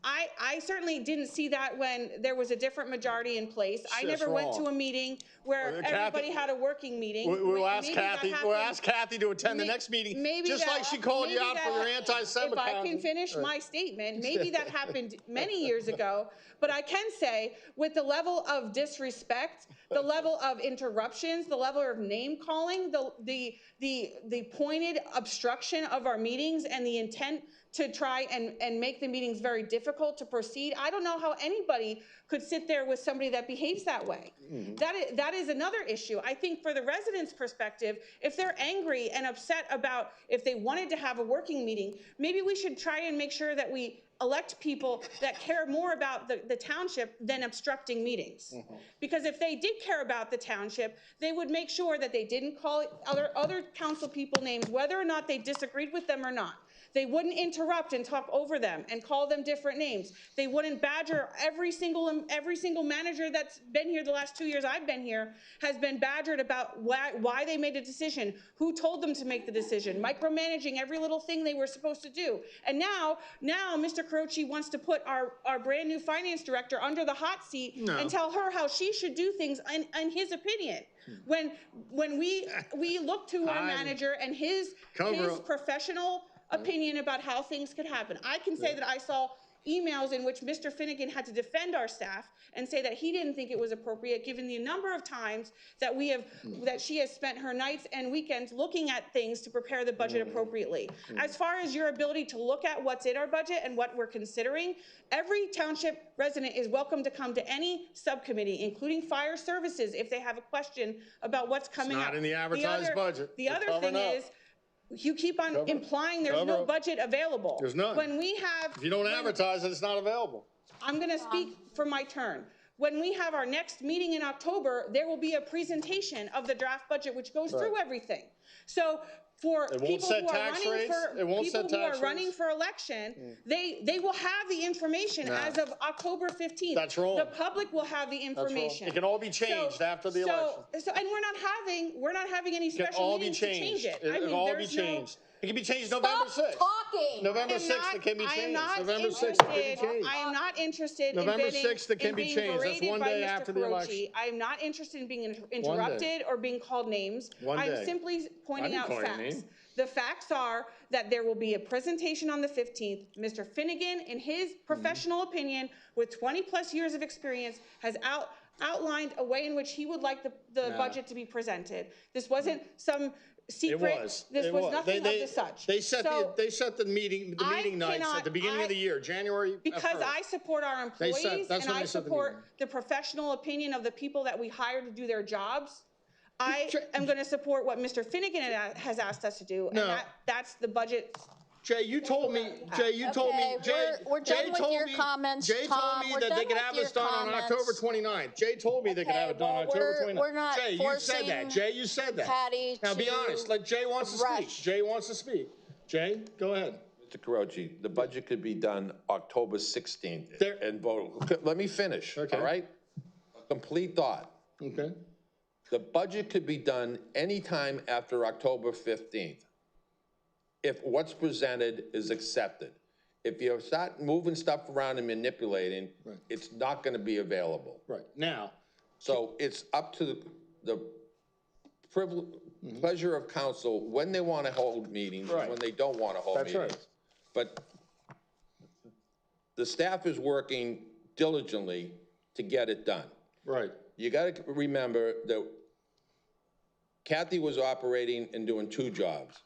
I certainly didn't see that when there was a different majority in place. I That's never went to wrong. a meeting where Well, Kathy- everybody had a working meeting. We'll ask Maybe that Kathy, happened- we'll ask Kathy to attend the May- next meeting, maybe just that- like she called you maybe out for that- your anti-Semitic. If I can finish my statement, maybe that happened many years ago, but I can say with the level of disrespect, the level of interruptions, the level of name calling, the pointed obstruction of our meetings and the intent to try and make the meetings very difficult to proceed. I don't know how anybody could sit there with somebody that behaves that way. That is another issue. I think for the residents' perspective, if they're angry and upset about if they wanted to have a working meeting, maybe we should try and make sure that we elect people that care more about the township than obstructing meetings. Because if they did care about the township, they would make sure that they didn't call other council people names, whether or not they disagreed with them or not. They wouldn't interrupt and talk over them and call them different names. They wouldn't badger every single manager that's been here the last 2 years I've been here has been badgered about why they made a decision, who told them to make the decision, micromanaging every little thing they were supposed to do. And now Mr. Croce wants to put our brand new finance director under the hot seat and tell her how she should do things in his opinion. When we look to our manager and his professional opinion about how things could happen. I can say that I saw emails in which Mr. Finnegan had to defend our staff and say that he didn't think it was appropriate given the number of times that that she has spent her nights and weekends looking at things to prepare the budget appropriately. As far as your ability to look at what's in our budget and what we're considering, every township resident is welcome to come to any subcommittee, including fire services, if they have a question about what's coming up. It's not in the advertised budget. The other thing is, you keep on implying there's no budget available. There's none. When we have... If you don't advertise it, it's not available. I'm going to speak for my turn. When we have our next meeting in October, there will be a presentation of the draft budget, which goes through everything. So for people who are running for election, they will have the information as of October 15th. That's wrong. The public will have the information. It can all be changed after the election. And we're not having any special meetings to change it. It can all be changed. It can be changed November 6th. Stop talking. November 6th, it can be changed. November 6th, it can be changed. I am not interested November in 6th, it can be being changed. That's berated one by day Mr. after the Caroci. election. I am not interested in being interrupted or being called names. One day. I'm simply pointing didn't out call you a facts. name. The facts are that there will be a presentation on the 15th. Mr. Finnegan, in his professional opinion, with 20-plus years of experience, has outlined a way in which he would like the budget to be presented. This wasn't some secret. This was nothing of the such. They set the meeting nights at the beginning of the year, January. Because I support our employees and I support the professional opinion of the people that we hire to do their jobs. I am going to support what Mr. Finnegan has asked us to do, and that's the budget. Jay, you told me. We're done with your comments, Jay told me that they could have this done on October 29th. Jay told me they could have it done on October 29th. We're not Jay, you said that. Jay, you said that. Patty now be honest. Like Jay wants to speak. rush. Jay wants to speak. Jay, go ahead. Mr. Caroci, the budget could be done October 16th and vote. Let me finish, all right? A complete thought. Okay. The budget could be done anytime after October 15th if what's presented is accepted. If you start moving stuff around and manipulating, it's not going to be available. Right. Now. So it's up to the pleasure of council when they want to hold meetings and when they don't want to hold meetings. That's right. But the staff is working diligently to get it done. Right. You got to remember that Kathy was operating and doing two jobs.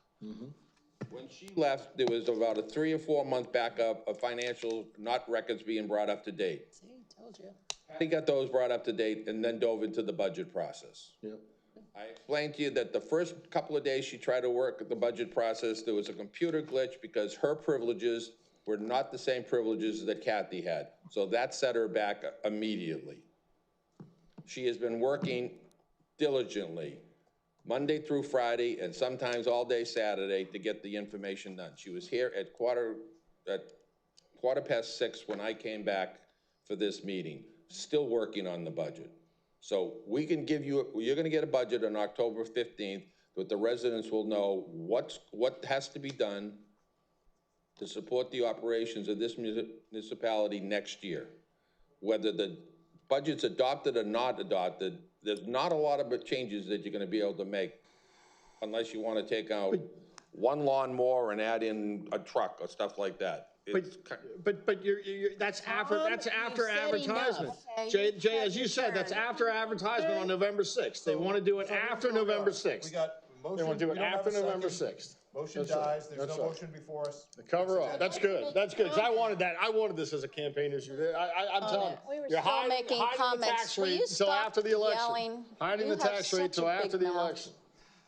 When she left, there was about a 3 or 4 month backup of financial, not records being brought up to date. See, told you. Kathy got those brought up to date and then dove into the budget process. Yep. I explained to you that the first couple of days she tried to work the budget process, there was a computer glitch because her privileges were not the same privileges that Kathy had. So that set her back immediately. She has been working diligently, Monday through Friday, and sometimes all day Saturday to get the information done. She was here at quarter past 6 when I came back for this meeting, still working on the budget. So we can give you, you're gonna get a budget on October 15th, but the residents will know what has to be done to support the operations of this municipality next year. Whether the budget's adopted or not adopted, there's not a lot of changes that you're gonna be able to make unless you wanna take out one lawnmower and add in a truck or stuff like that. It's But that's after advertisement. Okay, Jay, as you said, that's after advertisement on November 6th. They want to do it after November 6th. We got a motion. They want to do we it don't have after a second. November 6th. Motion That's right. dies, there's That's no right. motion before us. Cover up. That's good. That's good. 'Cause I wanted that. I wanted this as a campaign issue. I'm telling We were you, you're still hiding making the comments. tax Will rate you until stop after the election. yelling? Hiding You the have tax rate such till a after big the mouth. election.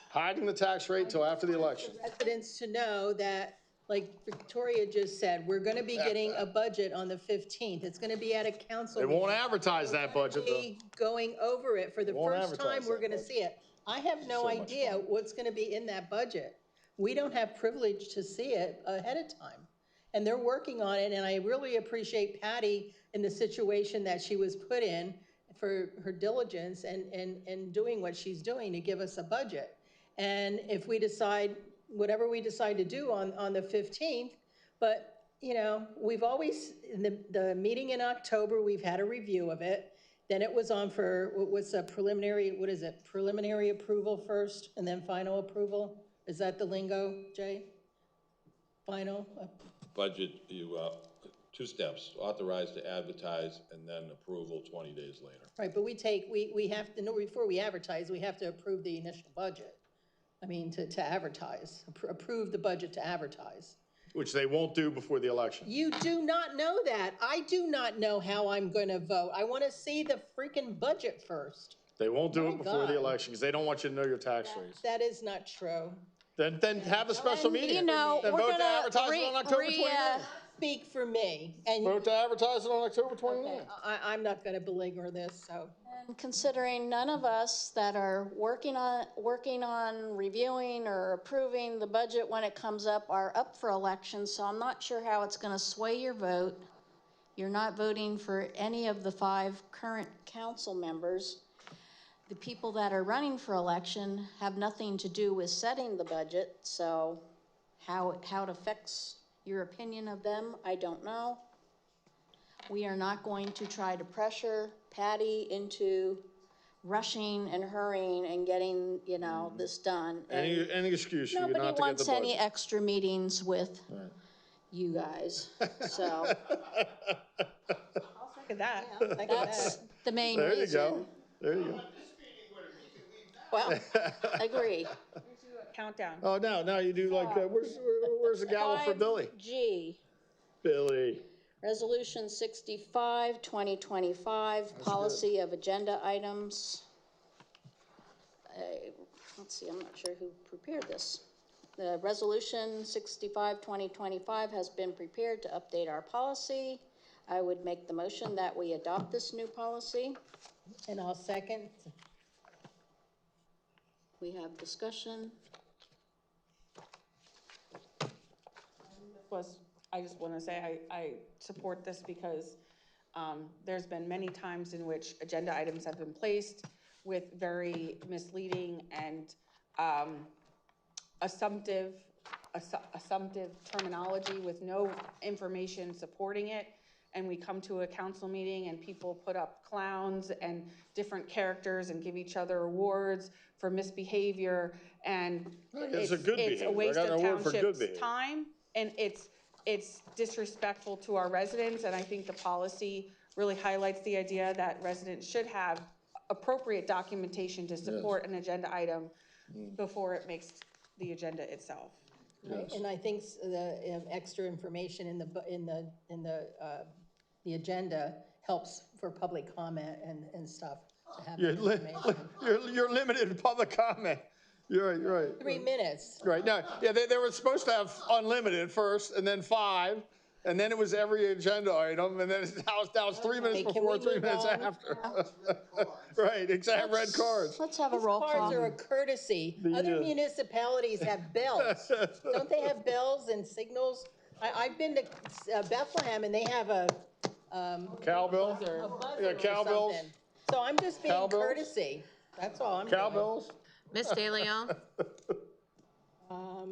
Hiding the tax rate till after the election. Residents to know that, like Victoria just said, we're gonna be getting a budget on the 15th. It's gonna be at a council They meeting. won't advertise that budget though. Be going over it for the Won't first time, advertise we're that gonna budget. see it. I have no So much idea fun. what's gonna be in that budget. We don't have privilege to see it ahead of time. And they're working on it, and I really appreciate Patty in the situation that she was put in for her diligence and doing what she's doing to give us a budget. And if we decide, whatever we decide to do on the 15th, but, you know, we've always, in the meeting in October, we've had a review of it. Then it was on for, what's a preliminary, what is it? Preliminary approval first and then final approval? Is that the lingo, Jay? Final? budget, you, two steps, authorize to advertise and then approval 20 days later. Right, but we have to, no, before we advertise, we have to approve the initial budget. I mean, to advertise, approve the budget to advertise. Which they won't do before the election. You do not know that. I do not know how I'm gonna vote. I wanna see the freaking budget first. They won't do My it before the God. election because they don't want you to know your tax rates. That is not true. Then have a special And, meeting. you know, Then we're vote to gonna advertise it on October 29th. Speak for me, and Vote to advertise it on October 29th. I'm not gonna belabor this, so. And considering none of us that are working on reviewing or approving the budget when it comes up are up for election, so I'm not sure how it's gonna sway your vote. You're not voting for any of the 5 current council members. The people that are running for election have nothing to do with setting the budget, so how it affects your opinion of them, I don't know. We are not going to try to pressure Patty into rushing and hurrying and getting, you know, this done. And Any excuse for you not to nobody get the wants any budget. extra meetings with you guys, so Look at that. that's the main There you reason. go. There you go. Well, agree. Countdown. Oh, now you do like, where's the gavel for Billy? 5G. Billy. Resolution 65, 2025, policy of agenda items. Let's see, I'm not sure who prepared this. The resolution 65, 2025 has been prepared to update our policy. I would make the motion that we adopt this new policy. And I'll second. We have discussion. I just want to say I support this because there's been many times in which agenda items have been placed with very misleading and assumptive terminology with no information supporting it. And we come to a council meeting and people put up clowns and different characters and give each other awards for misbehavior. And It's a good it's a behavior. waste I got of an award for good township's behavior. time, and it's disrespectful to our residents. And I think the policy really highlights the idea that residents should have appropriate documentation to support an agenda item before it makes the agenda itself. Right, and I think the extra information in the agenda helps for public comment and stuff. To have that information. You're limited in public comment. You're right. 3 minutes. Right, now, yeah, they were supposed to have unlimited first, and then 5, and then it was every agenda item, and then now it's 3 minutes Okay, can before, we 3 move minutes on? after. Right, exact red cards. Let's have a These roll cards are a call. courtesy. Other municipalities have bells. Don't they have bells and signals? I've been to Bethlehem and they have a Cowbell? buzzer Yeah, or cowbells. something. So I'm just being Cowbells? courtesy. That's all I'm doing. Cowbells? Miss De Leon?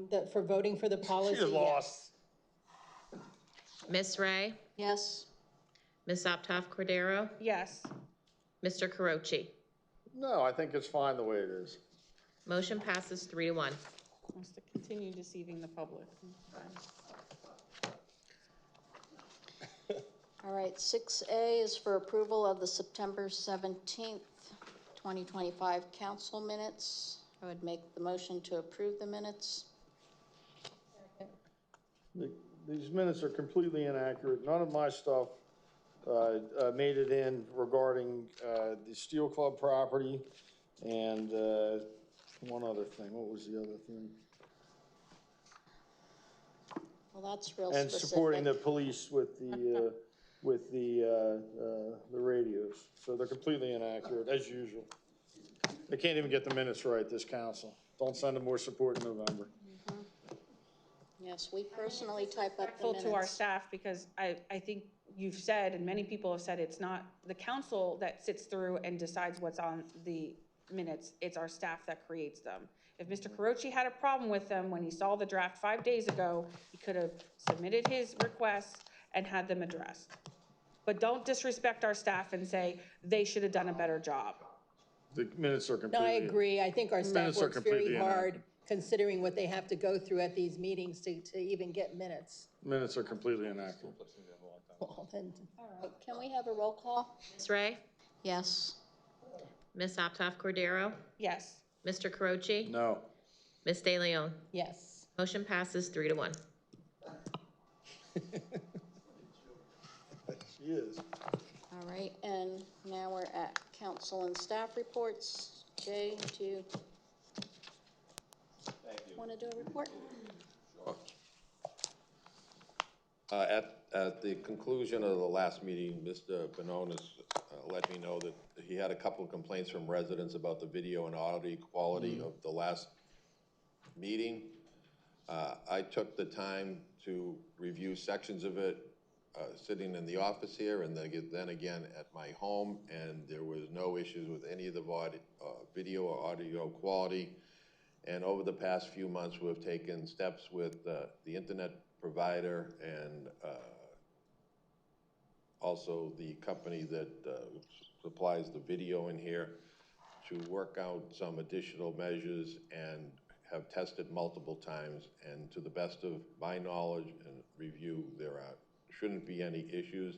That for voting for the policy. She's yes. lost. Miss Ray, Yes? Miss Optoff Cordero, Yes. Mr. Carochi. No, I think it's fine the way it is. Motion passes 3-1. Wants to continue deceiving the public. All right, 6A is for approval of the September 17th, 2025 council minutes. I would make the motion to approve the minutes. These minutes are completely inaccurate. None of my stuff made it in regarding the Steel Club property and one other thing. What was the other thing? Well, that's real And specific. supporting the police with the radios. So they're completely inaccurate, as usual. They can't even get the minutes right, this council. Don't send them more support in November. Yes, we personally type up the Respectful minutes. to our staff, because I think you've said, and many people have said, it's not the council that sits through and decides what's on the minutes. It's our staff that creates them. If Mr. Carochi had a problem with them when he saw the draft 5 days ago, he could have submitted his requests and had them addressed. But don't disrespect our staff and say they should have done a better job. The minutes are No, completely. I agree. I think our staff Minutes are works very completely hard, inaccurate. considering what they have to go through at these meetings to even get minutes. Minutes are completely inaccurate. Well, then, All right, can we have a roll call? Miss Ray, Yes. Miss Optoff Cordero, Yes. Mr. Carochi, No. Miss De Leon. yes. Motion passes 3-1. She is. All right, and now we're at council and staff reports. Jay, do you want to do a report? At the conclusion of the last meeting, Mr. Bononis let me know that he had a couple of complaints from residents about the video and audio quality of the last meeting. I took the time to review sections of it, sitting in the office here, and then again at my home, and there was no issues with any of the video or audio quality. And over the past few months, we've taken steps with the internet provider and also the company that supplies the video in here to work out some additional measures, and have tested multiple times. And to the best of my knowledge and review, there shouldn't be any issues.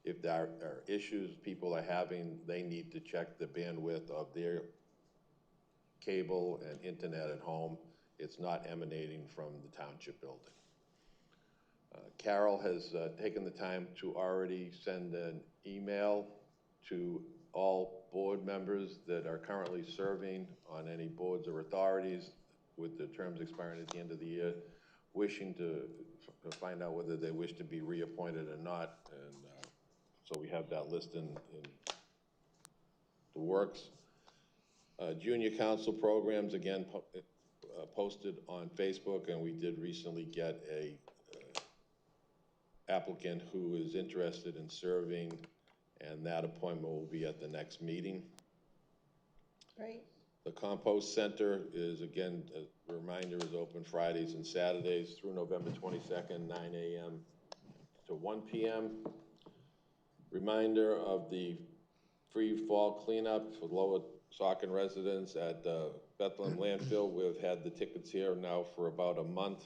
If there are issues people are having, they need to check the bandwidth of their cable and internet at home. It's not emanating from the township building. Carol has taken the time to already send an email to all board members that are currently serving on any boards or authorities with the terms expiring at the end of the year, wishing to find out whether they wish to be reappointed or not. And so we have that list in the works. Junior council programs, again, posted on Facebook, and we did recently get a applicant who is interested in serving, and that appointment will be at the next meeting. Great. The compost center is, again, a reminder, is open Fridays and Saturdays through November 22nd, 9 a.m. to 1 p.m. Reminder of the free fall cleanup for Lower Saucon residents at Bethlehem landfill. We've had the tickets here now for about a month.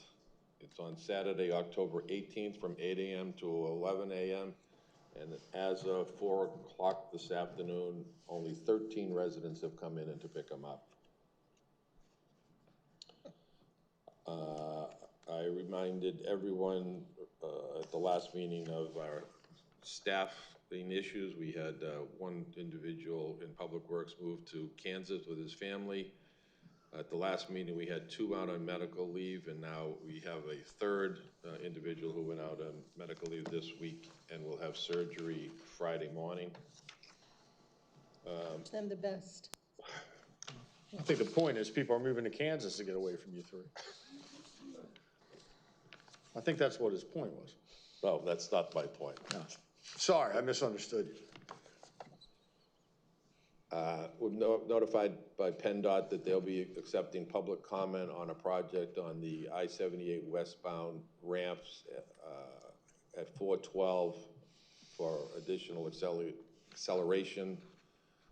It's on Saturday, October 18th from 8 a.m. to 11 a.m. And as of 4 o'clock this afternoon, only 13 residents have come in to pick them up. I reminded everyone at the last meeting of our staffing issues. We had one individual in Public Works move to Kansas with his family. At the last meeting, we had 2 out on medical leave, and now we have a third individual who went out on medical leave this week and will have surgery Friday morning. Wish them the best. I think the point is people are moving to Kansas to get away from you three. I think that's what his point was. No, that's not my point. No. Sorry, I misunderstood you. We've notified by PennDOT that they'll be accepting public comment on a project on the I-78 westbound ramps at 412 for additional acceleration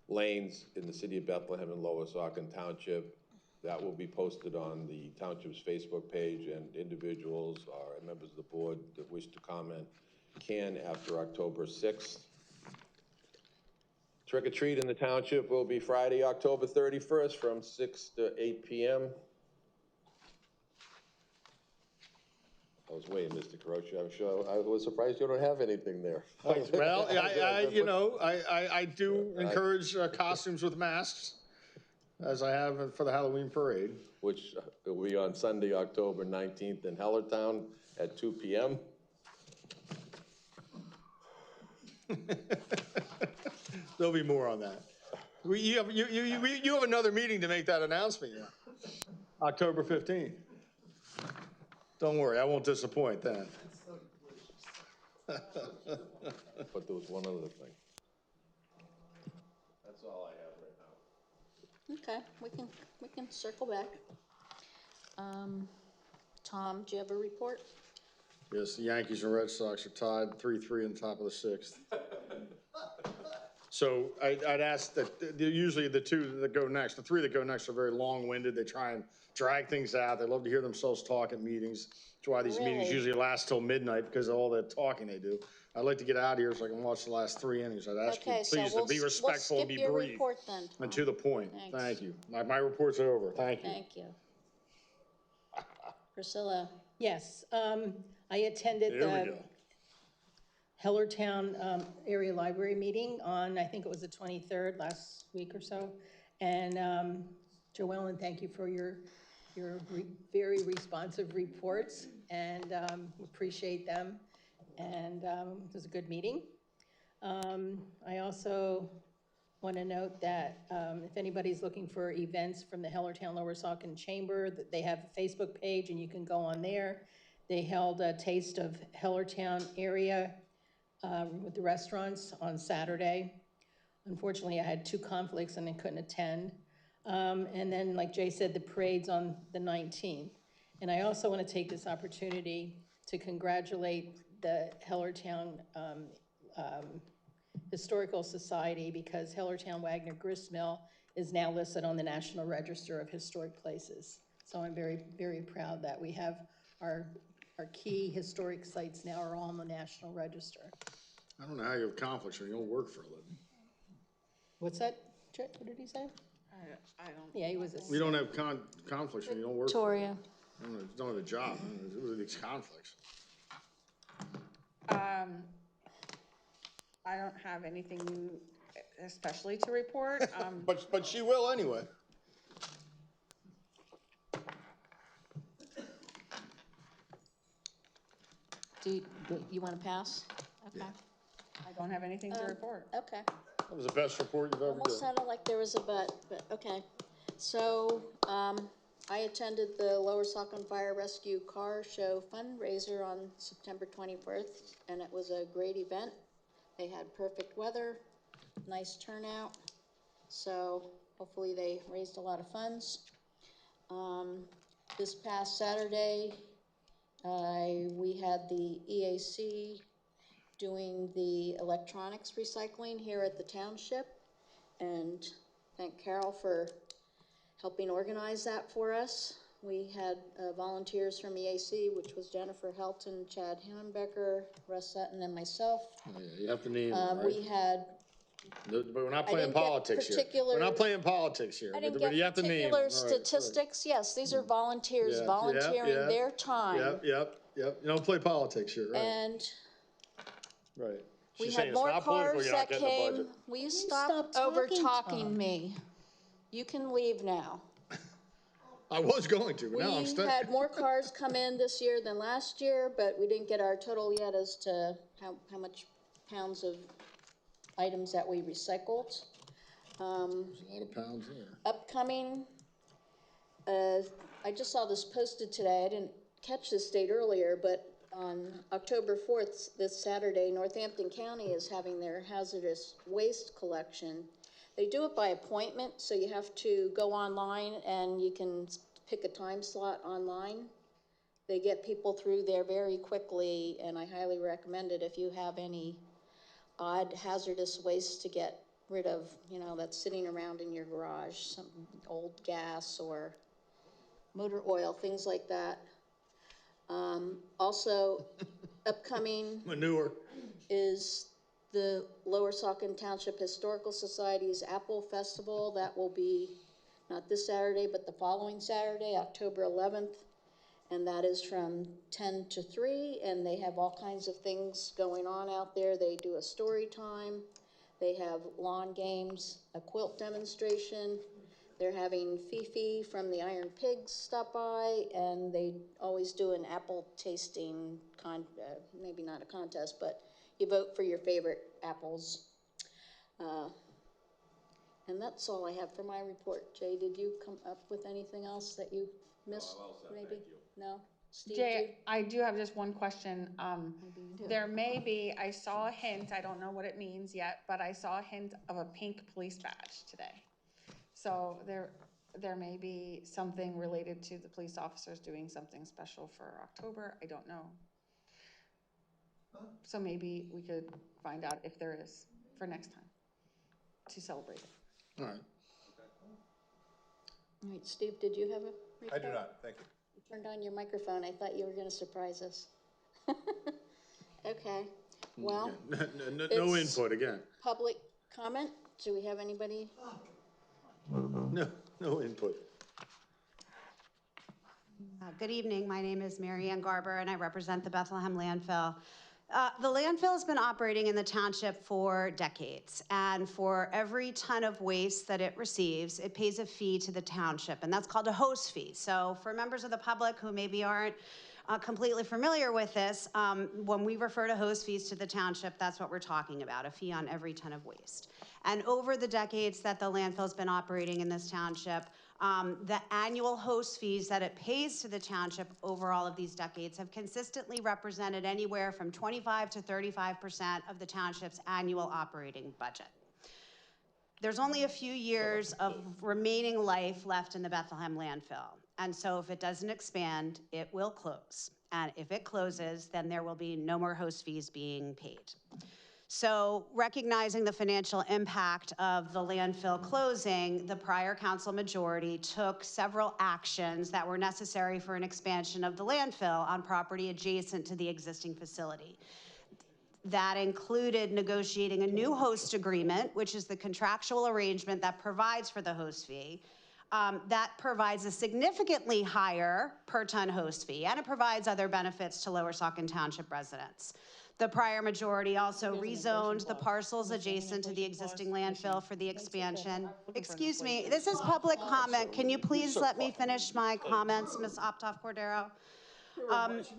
lanes in the city of Bethlehem and Lower Saucon Township. That will be posted on the township's Facebook page, and individuals or members of the board that wish to comment can after October 6th. Trick or treat in the township will be Friday, October 31st from 6 to 8 p.m. I was waiting, Mr. Carosi. I'm sure I was surprised you don't have anything there. Well, I do encourage costumes with masks, as I have for the Halloween parade. Which will be on Sunday, October 19th in Hellertown at 2 p.m. There'll be more on that. You have another meeting to make that announcement, yeah. October 15th. Don't worry, I won't disappoint then. But there was one other thing. That's all I have right now. Okay, we can circle back. Tom, do you have a report? Yes, the Yankees and Red Sox are tied 3-3 in the top of the 6th. So I'd ask that usually the two that go next, the three that go next are very long-winded. They try and drag things out. They love to hear themselves talk at meetings. That's why these meetings Really? usually last till midnight, because of all the talking they do. I'd like to get out of here so I can watch the last 3 innings. I'd ask you Okay, so please to be respectful and be we'll skip your brief report then, Tom. and to the point. Thanks. Thank you. My report's over. Thank you. Thank you. Priscilla, Yes, I attended Here we the go. Hellertown Area Library meeting on, I think it was the 23rd, last week or so. And Joellen, thank you for your very responsive reports, and appreciate them. And it was a good meeting. I also want to note that if anybody's looking for events from the Hellertown Lower Saucon Chamber, that they have a Facebook page and you can go on there. They held a Taste of Hellertown area with the restaurants on Saturday. Unfortunately, I had 2 conflicts and I couldn't attend. And then, like Jay said, the parade's on the 19th. And I also want to take this opportunity to congratulate the Hellertown Historical Society, because Hellertown Wagner Grist Mill is now listed on the National Register of Historic Places. So I'm very, very proud that we have our key historic sites now are all on the National Register. I don't know how you have conflicts when you don't work for a living. What's that, Chet? What did he say? I don't. Yeah, he was We don't have conflicts when you don't work. Victoria. You don't have a job. What are these conflicts? I don't have anything especially to report. But she will anyway. Do you want to pass? Okay. I don't have anything to report. Okay. That was the best report you've ever Almost done. sounded like there was a but okay. So, I attended the Lower Saucon Fire Rescue Car Show fundraiser on September 21st, and it was a great event. They had perfect weather, nice turnout, so hopefully they raised a lot of funds. This past Saturday, we had the EAC doing the electronics recycling here at the township, and thank Carol for helping organize that for us. We had volunteers from EAC, which was Jennifer Helton, Chad Hambecker, Russ Sutton, and myself. Oh, yeah, you have to name them, right? We had, But we're not I playing didn't get politics here. particular- We're not playing politics here. I didn't But you get have to name particular them. Right, statistics. Yes, these are volunteers Yeah, volunteering yeah, their time. Yep. You don't play politics here, right? And Right. we She's had saying it's more not political, cars you're not that getting the came. budget. Will you stop stop talking, over-talking Tom? me? You can leave now. I was going to, but now I'm We stuck. had more cars come in this year than last year, but we didn't get our total yet as to how much pounds of items that we recycled. There's a lot of pounds there. Upcoming, I just saw this posted today. I didn't catch this date earlier, but on October 4th, this Saturday, Northampton County is having their hazardous waste collection. They do it by appointment, so you have to go online and you can pick a time slot online. they get people through there very quickly, and I highly recommend it if you have any odd hazardous waste to get rid of, you know, that's sitting around in your garage, some old gas or motor oil, things like that. Also, upcoming Manure. is the Lower Saucon Township Historical Society's Apple Festival. That will be not this Saturday, but the following Saturday, October 11th. And that is from 10 to 3, and they have all kinds of things going on out there. They do a story time. They have lawn games, a quilt demonstration. They're having Fifi from the Iron Pigs stop by, and they always do an apple tasting, maybe not a contest, but you vote for your favorite apples. And that's all I have for my report. Jay, did you come up with anything else that you missed, maybe? No? Steve, Jay, I do have just one question. There may be, I saw a hint, I don't know what it means yet, but I saw a hint of a pink police badge today. So there may be something related to the police officers doing something special for October. I don't know. So maybe we could find out if there is for next time to celebrate it. All right. All right, Steve, did you have a report? I do not, thank you. You turned on your microphone. I thought you were gonna surprise us. Okay, well. No it's input again. Public comment? Do we have anybody? No input. Good evening. My name is Mary Ann Garber, and I represent the Bethlehem landfill. The landfill has been operating in the township for decades, and for every ton of waste that it receives, it pays a fee to the township, and that's called a host fee. So for members of the public who maybe aren't completely familiar with this, when we refer to host fees to the township, that's what we're talking about, a fee on every ton of waste. And over the decades that the landfill's been operating in this township, the annual host fees that it pays to the township over all of these decades have consistently represented anywhere from 25 to 35% of the township's annual operating budget. There's only a few years of remaining life left in the Bethlehem landfill. And so if it doesn't expand, it will close. And if it closes, then there will be no more host fees being paid. So recognizing the financial impact of the landfill closing, the prior council majority took several actions that were necessary for an expansion of the landfill on property adjacent to the existing facility. That included negotiating a new host agreement, which is the contractual arrangement that provides for the host fee. That provides a significantly higher per ton host fee, and it provides other benefits to Lower Saucon Township residents. The prior majority also rezoned the parcels adjacent to the existing landfill for the expansion. Excuse me, this is public comment. Can you please let me finish my comments, Ms. Optoff-Cordero?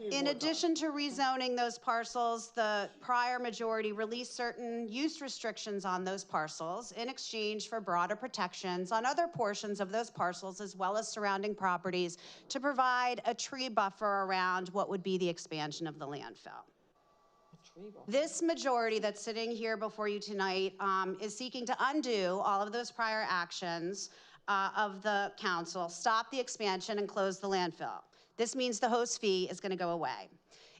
In addition to rezoning those parcels, the prior majority released certain use restrictions on those parcels in exchange for broader protections on other portions of those parcels, as well as surrounding properties, to provide a tree buffer around what would be the expansion of the landfill. This majority that's sitting here before you tonight is seeking to undo all of those prior actions of the council, stop the expansion, and close the landfill. This means the host fee is going to go away.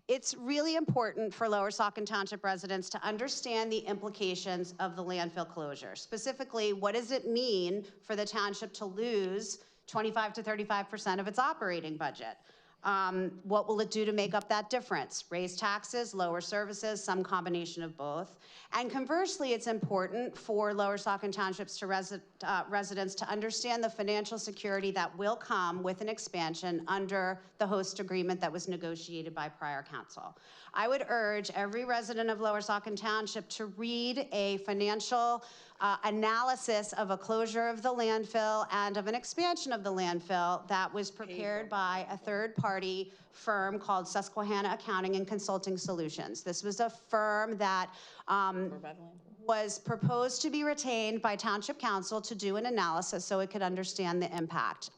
It's really important for Lower Saucon Township residents to understand the implications of the landfill closure. Specifically, what does it mean for the township to lose 25 to 35% of its operating budget? What will it do to make up that difference? Raise taxes, lower services, some combination of both. And conversely, it's important for Lower Saucon Township's residents to understand the financial security that will come with an expansion under the host agreement that was negotiated by prior council. I would urge every resident of Lower Saucon Township to read a financial analysis of a closure of the landfill and of an expansion of the landfill that was prepared by a third-party firm called Susquehanna Accounting and Consulting Solutions. This was a firm that was proposed to be retained by Township Council to do an analysis so it could understand the impact.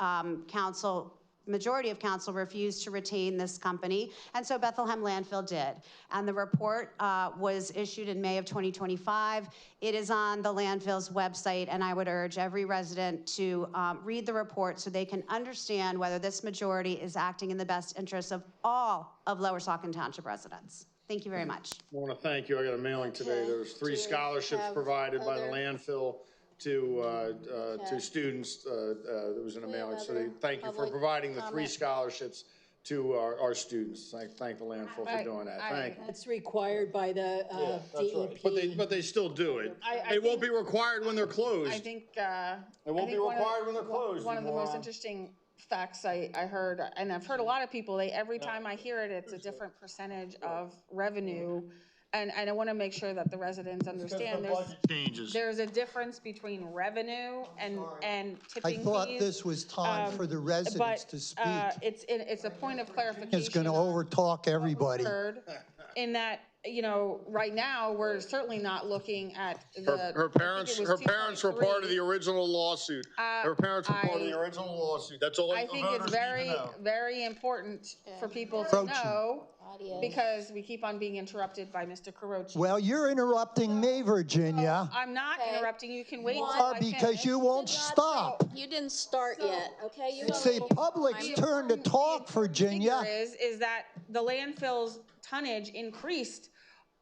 Council majority of council refused to retain this company, and so Bethlehem Landfill did. And the report was issued in May of 2025. It is on the landfill's website, and I would urge every resident to read the report so they can understand whether this majority is acting in the best interests of all of Lower Saucon Township residents. Thank you very much. I want to thank you. I got a mailing today. There's 3 scholarships have provided by the other- landfill to students. That was in a we have mailing. So other thank you for public providing the 3 comment? scholarships to our students. Thank the landfill for doing that. Thank you. It's required by the DEP. But they still do it. I They won't think- be required when they're closed. I think, It won't be required when they're closed. one of the most moron. interesting facts I heard, and I've heard a lot of people, every time I hear it, it's a different percentage of revenue. And I want to make sure that the residents understand Changes. there's a difference between revenue and I tipping fees. thought this was time for the residents to speak. It's a point of clarification. It's going to overtalk everybody. Heard in that, right now, we're certainly not looking at the. Her parents were part of the original lawsuit. Her parents were part of the I- original lawsuit. That's all I the think voters it's need to very, know. very important for people to Approaching. know, Audio. because we keep on being interrupted by Mr. Carochi. Well, you're interrupting me, Virginia. I'm not Okay. interrupting, you can wait till Are I because finish. you won't stop. You didn't start yet, okay? You It's have a the little public's time. turn to talk, Virginia. Figure is that the landfill's tonnage increased,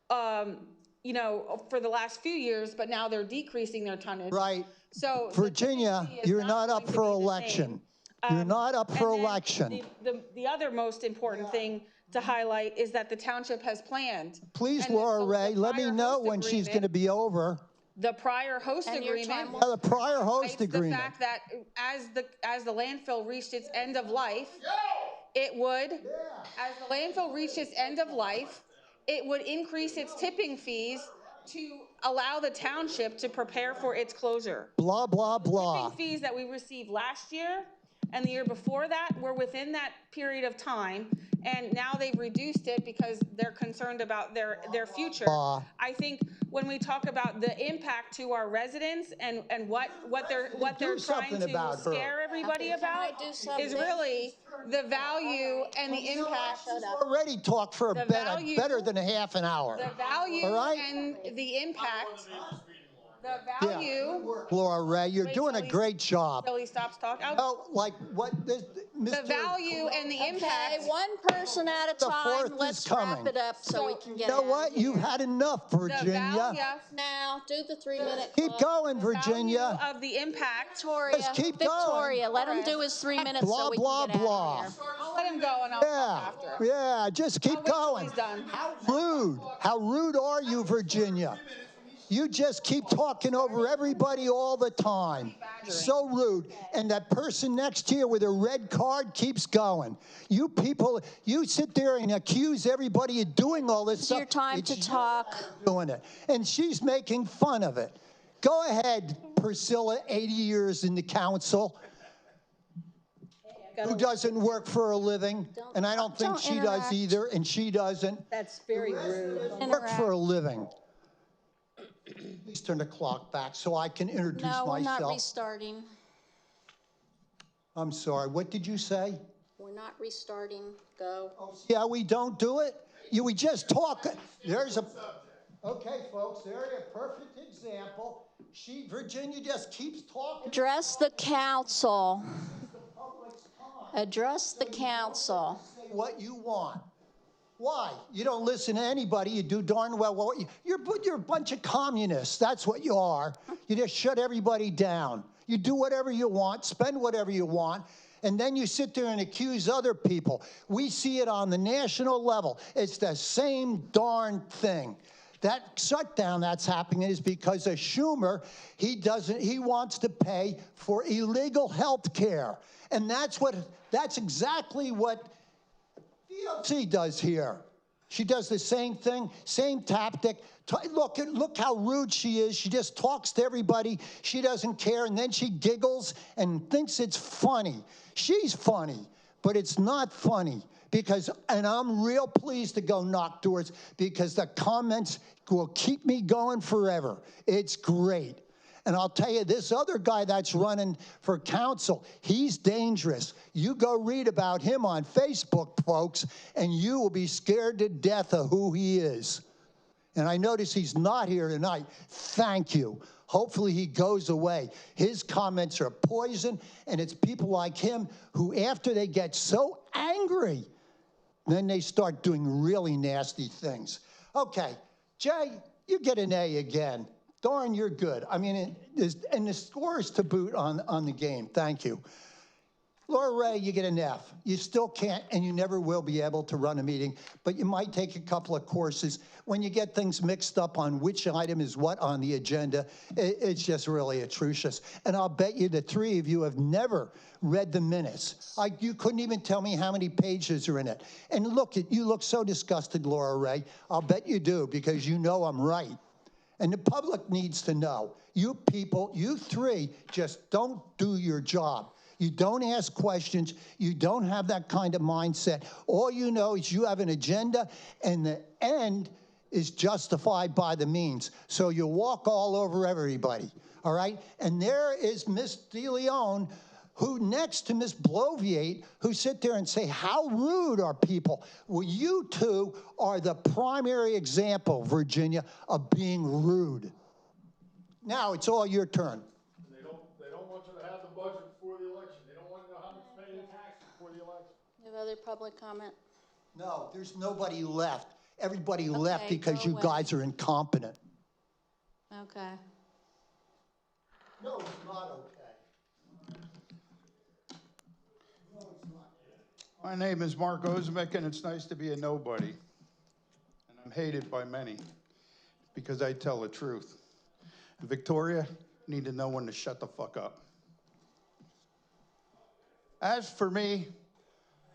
for the last few years, but now they're decreasing their tonnage. Right. So. the Virginia, tipping fee is you're not up going to for be the same. election. You're not up for And then election. The other most important thing to highlight is that the township has planned. Please, and Laura the Ray, let me prior know host when she's agreement- going to be over. The prior host And your agreement. time will- The prior host highlights the agreement. fact that as the landfill reached its end of life, it would, as the landfill reached its end of life, it would increase its tipping fees to allow the township to prepare for its closure. Blah, blah, blah. Tipping fees that we received last year and the year before that were within that period of time, and now they've reduced it because they're concerned about their future. I think when we talk about the impact to our residents and what they're trying something to about her. scare everybody Can I about do is something? really the value and the impact. Already talked for The better value- than a half an hour. The value All right? and the impact. The value. Laura Ray, you're Wait doing a till he- great job. Till he stops talking. Oh, like what this, The Mr. value and the Okay, impact. one person at a The time. fourth is Let's wrap coming. it up so we So- can You get know out of what? You've here. had enough, The Virginia. value. Now, do the 3-minute Keep club. going, Virginia. Value of the impact. Victoria, Just keep going. Victoria, let him do his 3 minutes Blah, so we blah, can get blah. out of here. I'll let him go and I'll talk Yeah, after. yeah, just I'll keep wait till going. he's done. How rude are you, Virginia? You just keep talking over everybody all the time. So rude. And that person next to you with a red card keeps going. You people, you sit there and accuse everybody of doing all this It's stuff. your time It's to talk. doing it. And she's making fun of it. Go ahead, Priscilla, 80 years in the council, who doesn't work for a living. And I don't think Don't she does interact. either, and she doesn't That's very rude. work for a living. Please turn the clock back so I can introduce No, we're not myself. restarting. I'm sorry, what did you say? We're not restarting. Go. See how we don't do it? We just talk. There's a, okay, folks, there's a perfect example. Virginia just keeps talking. Address the council. Address the council. What you want. Why? You don't listen to anybody. You do darn well. You're a bunch of communists. That's what you are. You just shut everybody down. You do whatever you want, spend whatever you want, and then you sit there and accuse other people. We see it on the national level. It's the same darn thing. That shutdown that's happening is because of Schumer. He wants to pay for illegal health care. And that's exactly what DOC does here. She does the same thing, same tactic. Look how rude she is. She just talks to everybody. She doesn't care, and then she giggles and thinks it's funny. She's funny, but it's not funny and I'm real pleased to go knock doors because the comments will keep me going forever. It's great. And I'll tell you, this other guy that's running for council, he's dangerous. You go read about him on Facebook, folks, and you will be scared to death of who he is. And I notice he's not here tonight. Thank you. Hopefully he goes away. His comments are poison, and it's people like him who, after they get so angry, then they start doing really nasty things. Okay, Jay, you get an A again. Darn, you're good. I mean, and the score is to boot on the game. Thank you. Laura Ray, you get an F. You still can't, and you never will be able to run a meeting, but you might take a couple of courses. When you get things mixed up on which item is what on the agenda, it's just really atrocious. And I'll bet you the three of you have never read the minutes. You couldn't even tell me how many pages are in it. And look, you look so disgusted, Laura Ray. I'll bet you do, because you know I'm right. And the public needs to know. You people, you three, just don't do your job. You don't ask questions. You don't have that kind of mindset. All you know is you have an agenda, and the end is justified by the means. So you walk all over everybody, all right? And there is Miss DeLeon, who next to Miss Bloviate, who sit there and say, how rude are people? Well, you two are the primary example, Virginia, of being rude. Now it's all your turn. They don't want you to have the budget before the election. They don't want you to know how much to pay in taxes before the election. You have other public comment? No, there's nobody left. Everybody left Okay, because go you away. guys are incompetent. Okay. No, it's not okay. No, it's not. My name is Mark Ozmek, and it's nice to be a nobody. And I'm hated by many because I tell the truth. Victoria, you need to know when to shut the fuck up. As for me,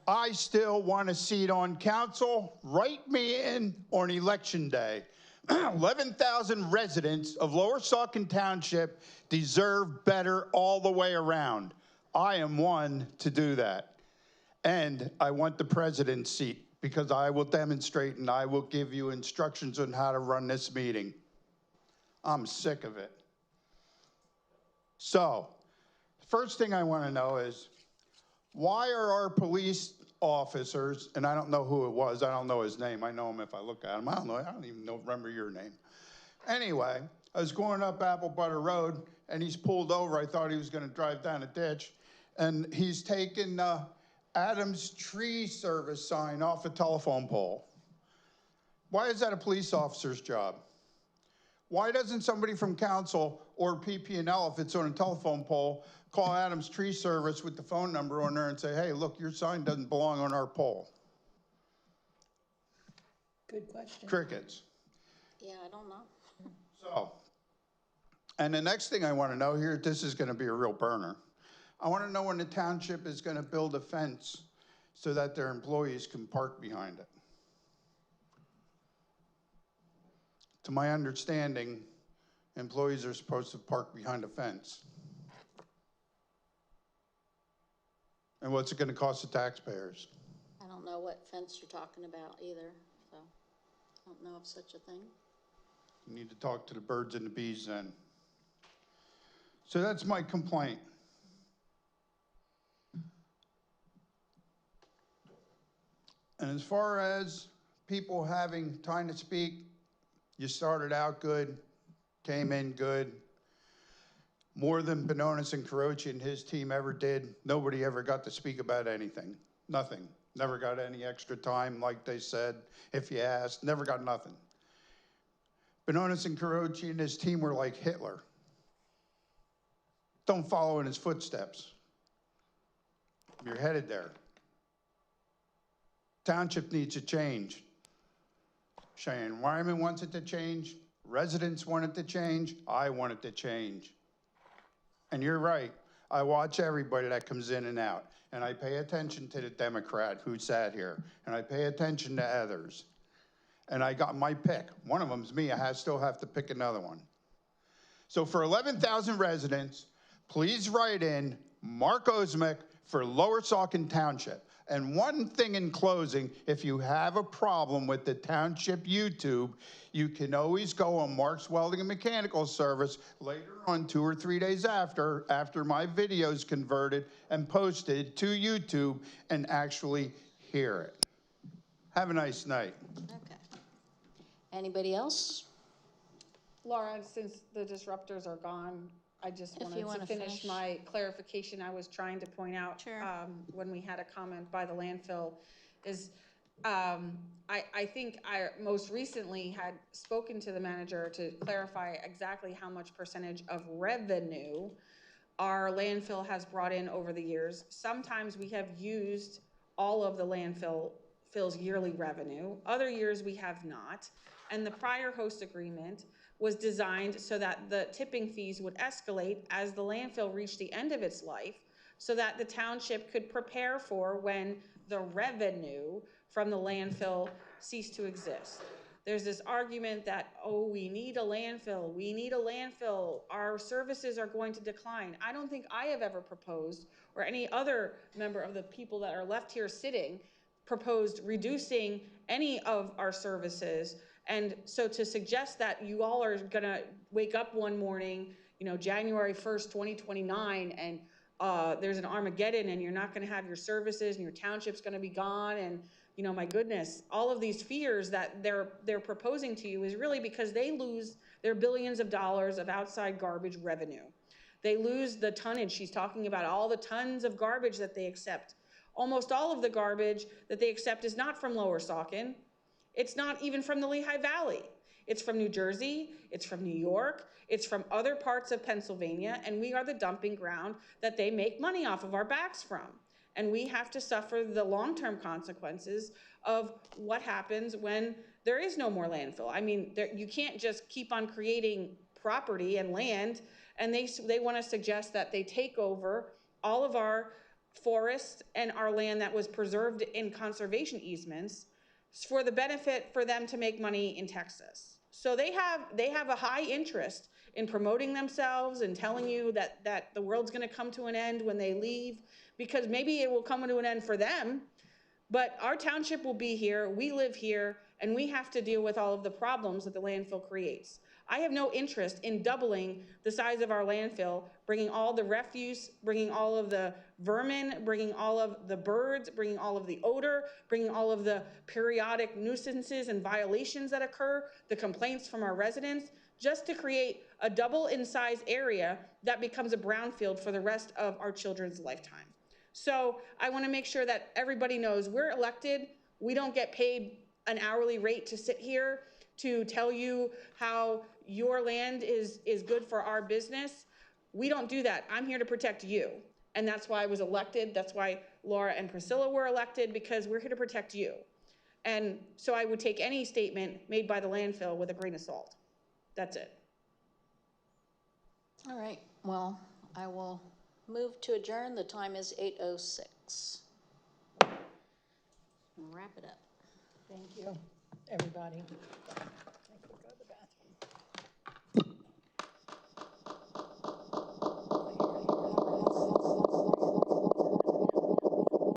I still want a seat on council. Write me in on election day. 11,000 residents of Lower Saucon Township deserve better all the way around. I am one to do that. And I want the president's seat, because I will demonstrate and I will give you instructions on how to run this meeting. I'm sick of it. So, first thing I want to know is, why are our police officers, and I don't know who it was, I don't know his name, I know him if I look at him, I don't even remember your name. Anyway, I was going up Apple Butter Road, and he's pulled over. I thought he was going to drive down a ditch, and he's taken Adams Tree Service sign off a telephone pole. Why is that a police officer's job? Why doesn't somebody from council or PP&L, if it's on a telephone pole, call Adams Tree Service with the phone number on there and say, hey, look, your sign doesn't belong on our pole? Good question. Crickets. Yeah, I don't know. So, and the next thing I want to know here, this is going to be a real burner. I want to know when the township is going to build a fence so that their employees can park behind it. To my understanding, employees are supposed to park behind a fence. And what's it going to cost the taxpayers? I don't know what fence you're talking about either, so I don't know of such a thing. You need to talk to the birds and the bees then. So that's my complaint. And as far as people having time to speak, you started out good, came in good. More than Benonis and Carochi and his team ever did. Nobody ever got to speak about anything. Nothing. Never got any extra time, like they said. If you asked, never got nothing. Benonis and Carochi and his team were like Hitler. Don't follow in his footsteps. You're headed there. Township needs a change. Cheyenne Wyman wants it to change. Residents want it to change. I want it to change. And you're right. I watch everybody that comes in and out. And I pay attention to the Democrat who sat here. And I pay attention to others. And I got my pick. One of them's me. I still have to pick another one. So for 11,000 residents, please write in Mark Ozmek for Lower Saucon Township. And one thing in closing, if you have a problem with the township YouTube, you can always go on Mark's Welding and Mechanical Service later on, 2 or 3 days after my video's converted and posted to YouTube, and actually hear it. Have a nice night. Okay. Anybody else? Laura, since the disruptors are gone, I just If you wanted to wanna finish finish. my clarification I was trying to point out. Sure. When we had a comment by the landfill, is, I think I most recently had spoken to the manager to clarify exactly how much percentage of revenue our landfill has brought in over the years. Sometimes we have used all of the landfill's yearly revenue. Other years we have not. And the prior host agreement was designed so that the tipping fees would escalate as the landfill reached the end of its life, so that the township could prepare for when the revenue from the landfill ceased to exist. There's this argument that, oh, we need a landfill, our services are going to decline. I don't think I have ever proposed, or any other member of the people that are left here sitting, proposed reducing any of our services. And so to suggest that you all are gonna wake up one morning, January 1st, 2029, and there's an Armageddon and you're not gonna have your services and your township's gonna be gone, and my goodness, all of these fears that they're proposing to you is really because they lose their billions of dollars of outside garbage revenue. They lose the tonnage. She's talking about all the tons of garbage that they accept. Almost all of the garbage that they accept is not from Lower Saucon. It's not even from the Lehigh Valley. It's from New Jersey, it's from New York, it's from other parts of Pennsylvania, and we are the dumping ground that they make money off of our backs from. And we have to suffer the long-term consequences of what happens when there is no more landfill. I mean, you can't just keep on creating property and land, and they want to suggest that they take over all of our forests and our land that was preserved in conservation easements for the benefit for them to make money in Texas. So they have a high interest in promoting themselves and telling you that the world's going to come to an end when they leave, because maybe it will come to an end for them, but our township will be here, we live here, and we have to deal with all of the problems that the landfill creates. I have no interest in doubling the size of our landfill, bringing all the refuse, bringing all of the vermin, bringing all of the birds, bringing all of the odor, bringing all of the periodic nuisances and violations that occur, the complaints from our residents, just to create a double in size area that becomes a brownfield for the rest of our children's lifetime. So I want to make sure that everybody knows we're elected. We don't get paid an hourly rate to sit here to tell you how your land is good for our business. We don't do that. I'm here to protect you. And that's why I was elected. That's why Laura and Priscilla were elected, because we're here to protect you. And so I would take any statement made by the landfill with a grain of salt. That's it. All right, well, I will move to adjourn. The time is 8:06. Wrap it up. Thank you, everybody. I could go to the bathroom.